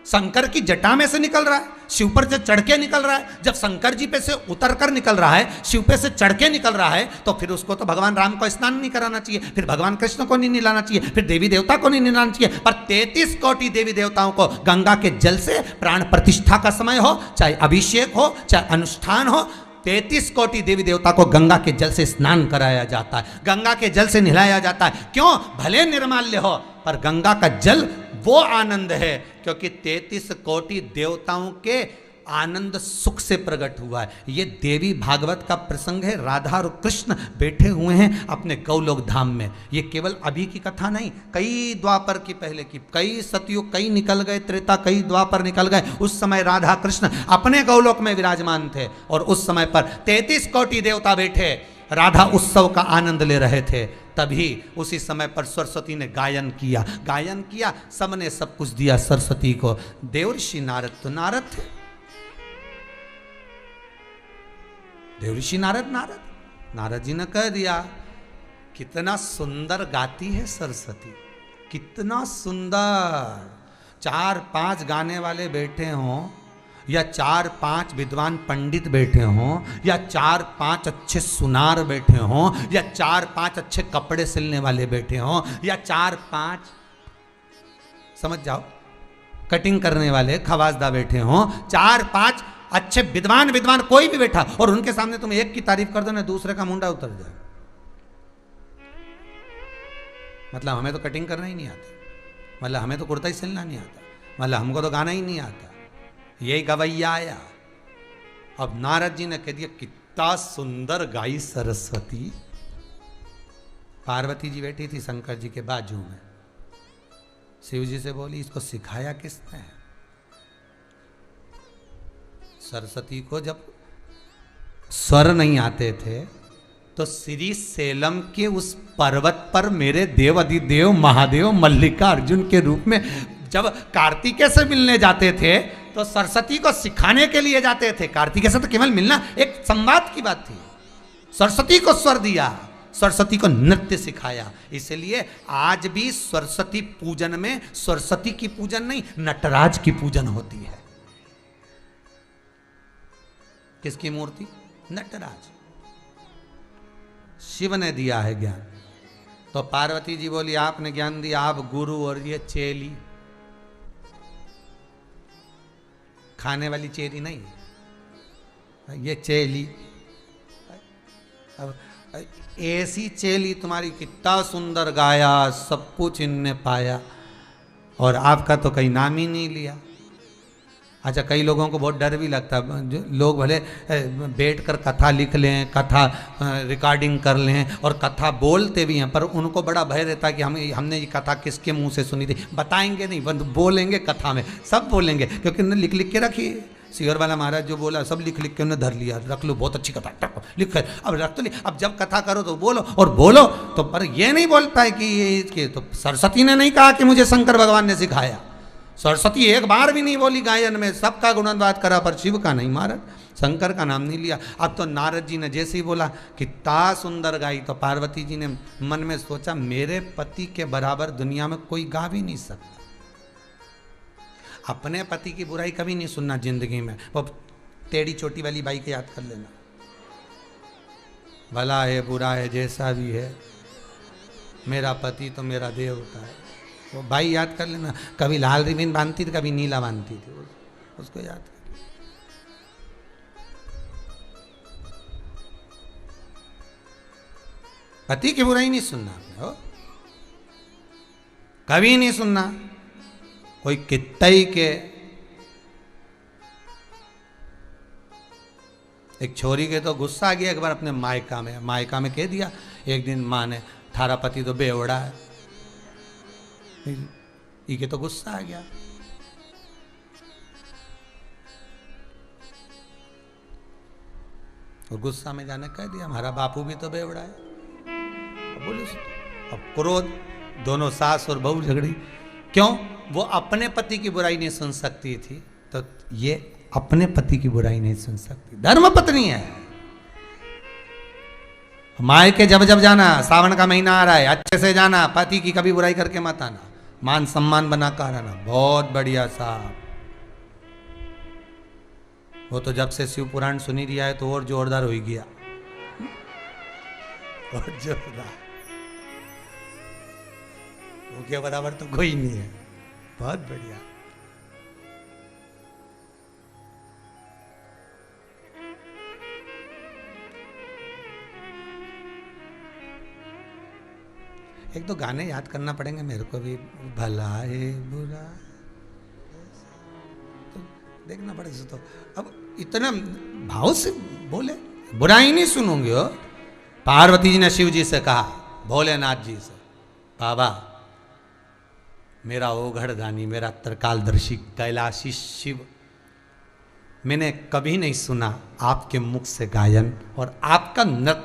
शंकर की जटा में से निकल रहा है, शिव पर से चढ़ के निकल रहा है। जब शंकर जी पे से उतर कर निकल रहा है, शिव पे से चढ़ के निकल रहा है, तो फिर उसको तो भगवान राम को स्नान नहीं कराना चाहिए, फिर भगवान कृष्ण को नहीं नहलाना चाहिए, फिर देवी देवता को नहीं नहलाना चाहिए। पर 33 कोटि देवी देवताओं को गंगा के जल से प्राण प्रतिष्ठा का समय हो, चाहे अभिषेक हो, चाहे अनुष्ठान हो, 33 कोटि देवी देवता को गंगा के जल से स्नान कराया जाता है, गंगा के जल से नहलाया जाता है। क्यों? भले निर्माल्य हो, पर गंगा का जल वो आनंद है क्योंकि 33 कोटि देवताओं के आनंद सुख से प्रकट हुआ है। ये देवी भागवत का प्रसंग है। राधा और कृष्ण बैठे हुए हैं अपने गौलोक धाम में। ये केवल अभी की कथा नहीं, कई द्वापर की पहले की, कई सतयुग, कई निकल गए त्रेता, कई द्वापर निकल गए। उस समय राधा कृष्ण अपने गौलोक में विराजमान थे और उस समय पर 33 कोटि देवता बैठे राधा उत्सव का आनंद ले रहे थे। तभी उसी समय पर सरस्वती ने गायन किया, गायन किया, सबने सब कुछ दिया सरस्वती को। देवर्षि नारद तो नारद थे, देवर्षि नारद जी ने कह दिया कितना सुंदर गाती है सरस्वती, कितना सुंदर। 4-5 गाने वाले बैठे हों या 4-5 विद्वान पंडित बैठे हों या 4-5 अच्छे सुनार बैठे हों या 4-5 अच्छे कपड़े सिलने वाले बैठे हों या 4-5 समझ जाओ कटिंग करने वाले खवासदा बैठे हों, 4-5 अच्छे विद्वान कोई भी बैठा और उनके सामने तुम एक की तारीफ कर दो ना, दूसरे का मुंडा उतर जाए। मतलब हमें तो कटिंग करना ही नहीं आता, मतलब हमें तो कुर्ता ही सिलना नहीं आता, मतलब हमको तो गाना ही नहीं आता, यही गवैया आया। अब नारद जी ने कह दिया कितना सुंदर गाई सरस्वती। पार्वती जी बैठी थी शंकर जी के बाजू में, शिव जी से बोली इसको सिखाया किसने? सरस्वती को जब स्वर नहीं आते थे तो श्री सेलम के उस पर्वत पर मेरे देव अधिदेव महादेव मल्लिका अर्जुन के रूप में जब कार्तिकेय से मिलने जाते थे तो सरस्वती को सिखाने के लिए जाते थे। कार्तिकेय से तो केवल मिलना एक संवाद की बात थी। सरस्वती को स्वर दिया, सरस्वती को नृत्य सिखाया। इसलिए आज भी सरस्वती पूजन में सरस्वती की पूजन नहीं, नटराज की पूजन होती है। किसकी मूर्ति? नटराज। शिव ने दिया है ज्ञान, तो पार्वती जी बोली आपने ज्ञान दिया, आप गुरु और ये चेली, खाने वाली चेली नहीं, ये चेली। अब ऐसी चेली तुम्हारी, कितना सुंदर गाया, सब कुछ इनने पाया, और आपका तो कहीं नाम ही नहीं लिया। अच्छा, कई लोगों को बहुत डर भी लगता है, जो लोग भले बैठ कर कथा लिख लें, कथा रिकॉर्डिंग कर लें और कथा बोलते भी हैं, पर उनको बड़ा भय रहता है कि हमने ये कथा किसके मुंह से सुनी थी। बताएंगे नहीं, बोलेंगे कथा में, सब बोलेंगे, क्योंकि उन्होंने लिख लिख के रखी है। सियर वाला महाराज जो बोला सब लिख लिख के उन्हें धर लिया, रख लो, बहुत अच्छी कथा लिख, अब रख तो अब जब कथा करो तो बोलो, और बोलो तो, पर ये नहीं बोलता है कि ये तो सरस्वती ने नहीं कहा कि मुझे शंकर भगवान ने सिखाया। सरस्वती एक बार भी नहीं बोली गायन में, सबका गुणगान करा, पर शिव का नहीं, महाराज शंकर का नाम नहीं लिया। अब तो नारद जी ने जैसे ही बोला कि ता सुंदर गाई, तो पार्वती जी ने मन में सोचा मेरे पति के बराबर दुनिया में कोई गा भी नहीं सकता। अपने पति की बुराई कभी नहीं सुनना जिंदगी में। वो टेढ़ी चोटी वाली बाई को याद कर लेना, भला है बुरा है जैसा भी है, मेरा पति तो मेरा देवता है। वो भाई याद कर लेना, कभी लाल रिबन बांधती थी, कभी नीला बांधती थी, उसको याद कर। पति की बुराई नहीं सुनना हो, कभी नहीं सुनना। कोई कितई के एक छोरी के तो गुस्सा आ गया एक बार अपने मायका में कह दिया एक दिन माँ ने, थारा पति तो बेवड़ा है। इके तो गुस्सा आ गया। और गुस्सा में जाने कह दिया हमारा बापू भी तो बेवड़ा है। अब बोले, अब क्रोध, दोनों सास और बहू झगड़ी। क्यों? वो अपने पति की बुराई नहीं सुन सकती थी, तो ये अपने पति की बुराई नहीं सुन सकती। धर्म पत्नी है। मायके जब जब जाना, सावन का महीना आ रहा है, अच्छे से जाना, पति की कभी बुराई करके मत आना, मान सम्मान बना कर आना। बहुत बढ़िया साहब। वो तो जब से शिव पुराण सुनी रिया है तो और जोरदार हो गया, और जोरदार, वो के बराबर तो कोई नहीं है। बहुत बढ़िया। एक तो गाने याद करना पड़ेंगे मेरे को भी, भला है बुरा, तो देखना पड़ेगा। तो अब इतना भाव से बोले, बुराई नहीं सुनूंगे हो। पार्वती जी ने शिव जी से कहा, भोलेनाथ जी से, बाबा मेरा ओघड़ दानी, मेरा त्रिकालदर्शी कैलाशी शिव, मैंने कभी नहीं सुना आपके मुख से गायन और आपका नृत्य।